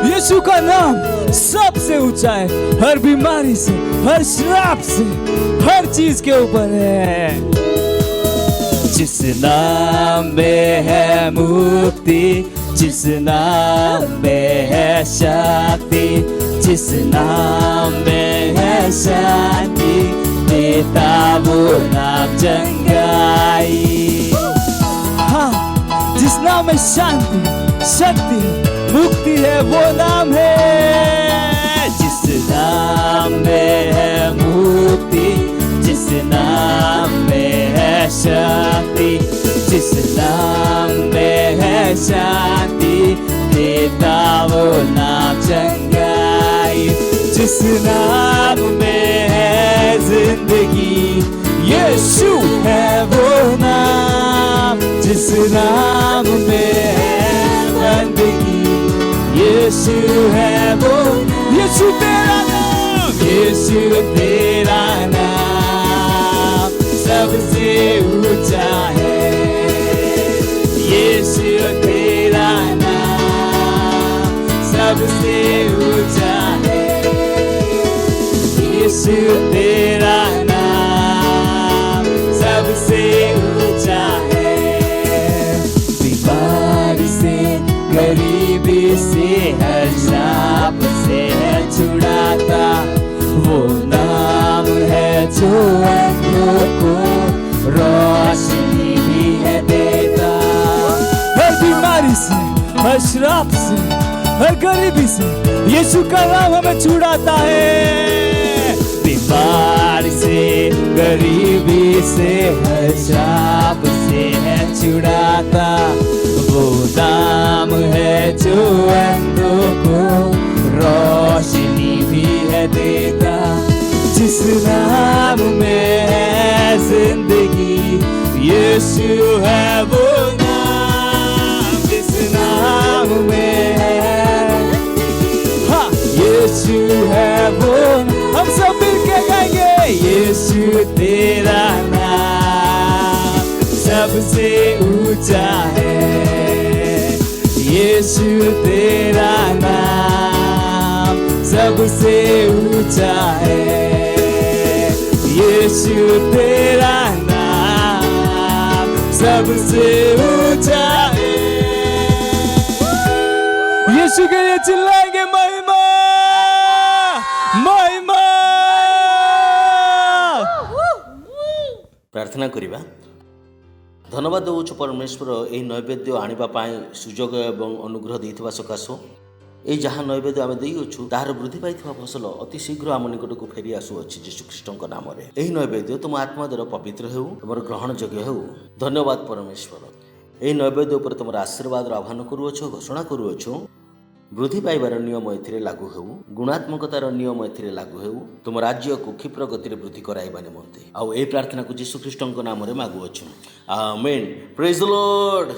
यीशु का नाम सबसे ऊंचा है, हर बीमारी से, हर श्राप से, हर चीज के ऊपर है। जिस नाम में है मुक्ति, जिस नाम में है शक्ति, जिस नाम में है शांति, देता वो नाम चंगाई। हाँ, जिस नाम में शांति, शक्ति, मुक्ति है वो नाम है। जिस नाम में है मुक्ति, जिस नाम में है शक्ति, जिस नाम में है शांति, देता वो नाम चंगाई। जिस नाम में है जिंदगी, यीशु है वो नाम। जिस नाम में है बंदगी, यीशु है वो। यीशु तेरा नाम, यीशु तेरा नाम सबसे ऊंचा है। यीशु तेरा नाम सबसे ऊंचा है। यीशु तेरा नाम सबसे ऊंचा है। बीमारी से, गरीबी से, हर श्राप से है छुड़ाता वो नाम है जो अंधों को रोशनी भी है देता। हर बीमारी से, हर श्राप से, हर गरीबी से यीशु का नाम हमें छुड़ाता है। बीमारी से, गरीबी से, हर श्राप से है छुड़ाता वो नाम है जो अंधों को रोशनी भी है देता। जिस नाम में है जिंदगी, यीशु है वो नाम। जिस नाम में है, हाँ, यीशु है वो। हम सब मिलके गाएंगे। यीशु तेरा नाम सबसे ऊंचा है। यीशु तेरा नाम सबसे ऊंचा है। यीशु तेरा नाम सबसे ऊंचा है। यीशु के लिए चिल्लाएंगे महिमा, महिमा। प्रार्थना करिबा। धन्यवाद देउछु परमेश्वर एही नैवेद्य आनिबा पाई सुजोग एवं अनुग्रह देइथिबा सकाशो। ए जहाँ नैवेद्य आम देइछु तार वृद्धि पाइथिबा फसल अति शीघ्र आम निकटକୁ फेरी आसुअछि यीशु ख्रीष्टଙ୍କ नामरे। एही नैवेद्य तुम आत्मा द्वारा पवित्र हेउ, तुमर ग्रहण योग्य हेउ। धन्यवाद परमेश्वर। एही नैवेद्य उपर तुमर आशीर्वाद आह्वान करूअछु, घोषणा करूअछु। वृद्धि पाइबार नियम एथिरे लागू हेउ गुणात्मकतार नियम एथिरे लागू हेउ तुम राज्य को क्षिप्र गति वृद्धि कराइबा निमंते आउ ए प्रार्थना को यीशु ख्रीष्टଙ୍କ नामरे मागुअछु आमेन प्रेज द लॉर्ड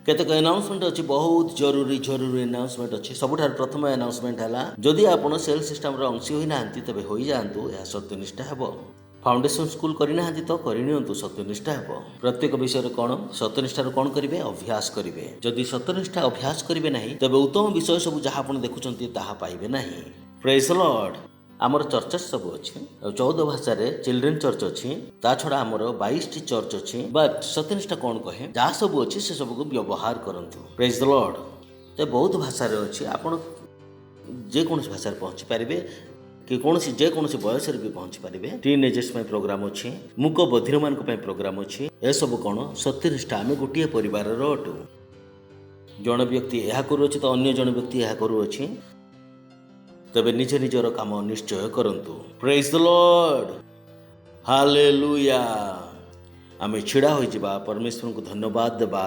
केतेक अनाउंसमेंट अच्छी बहुत जरूरी अनाउंसमेंट अच्छी सबुठार प्रथम अनाउंसमेंट है जदि आपण सेल सिस्टम अंशी होई नांती तबे होई जांतु यह सत्यनिष्ठा हेबो फाउंडेशन स्कूल करना तो करनियंतु सत्यनिष्ठा हेबो प्रत्येक विषय कौन सत्यनिष्ठार कौन करेंगे अभ्यास करेंगे जदि सत्यनिष्ठा अभ्यास करेंगे नहीं तबे उत्तम विषय सब जहाँ आप देखुंत ताहा पाइबे नहीं प्रेज द लॉर्ड आमर चर्चेस सब अच्छी 14 भाषा चिल्ड्रेन चर्च अच्छी ता छड़ा आमर 22 चर्च अच्छी बट सत्यनिष्ठा कौन कहे जहाँ सब अच्छी से सब को व्यवहार करंतु प्रेज द लॉर्ड तो बहुत भाषा अच्छी आपण जेकोसी भाषा पहुँची पारे कि कौन जेकोसी बयस भी पहुँची पारे टीनेजर्स प्रोग्राम अच्छी मूक बधिर मान प्रोग्राम अच्छी ए सब कौन सत्यनिष्ठा आम गोटे परिवार अटू जन व्यक्ति यह करुच्छे तो अन्य जन व्यक्ति यह करुच्छे तबे निज निजर काम निश्चय करंतु प्रेज द लॉर्ड हालेलुया आमे छिड़ा होई जिबा परमेश्वर को धन्यवाद देबा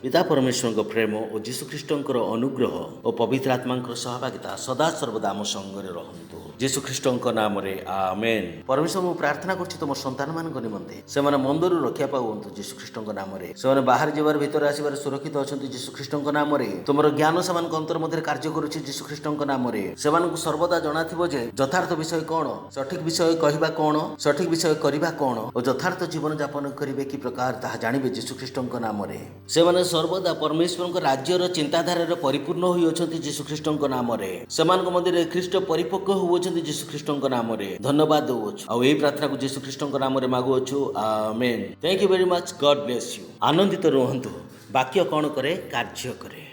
पिता परमेश्वर को प्रेम और यीशु ख्रीष्टंकर अनुग्रह और पवित्र आत्मांकर सहभागिता सदा सर्वदा आम संगरे रहंतु यीशु ख्रीष्टंक नाम रे आमेन परमेश्वर मु प्रार्थना करछि तुम संतान मान निमंते से माने मंदर रक्षा पाउंतु यीशु ख्रीष्टंक नाम रे से माने बाहर जेबार भीतर आसीबार सुरक्षित अछंतु यीशु ख्रीष्टंक नाम रे तुमरो ज्ञान समान अंतर मध्ये कार्य करूछि यीशु ख्रीष्टंक नाम रे से मानकु सर्वदा जणाथिबो जे यथार्थ विषय कोन सठिक विषय कहिबा कोन सठिक विषय करिबा कोन और यथार्थ जीवन यापन करिवे कि प्रकार ताहा जानिबे यीशु ख्रीष्टंक नाम रे से माने सर्वदा परमेश्वर राज्यर चिंताधारा परिपूर्ण होई अछंती यीशु ख्रीष्टंक नाम रे समान मध्य ख्रीष्ट परिपक्व होउछंती यीशु ख्रीष्टंक नाम रे धन्यवाद देउछु आ एई प्रार्थना को यीशु ख्रीष्टंक नाम रे मागुछु amen thank you very much God bless you आनंदित रहंतु वाक्य कोन करे कार्य करे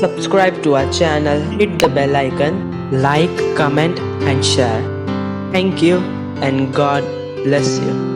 Subscribe to our channel, hit the bell icon, like, comment and share. Thank you and God bless you.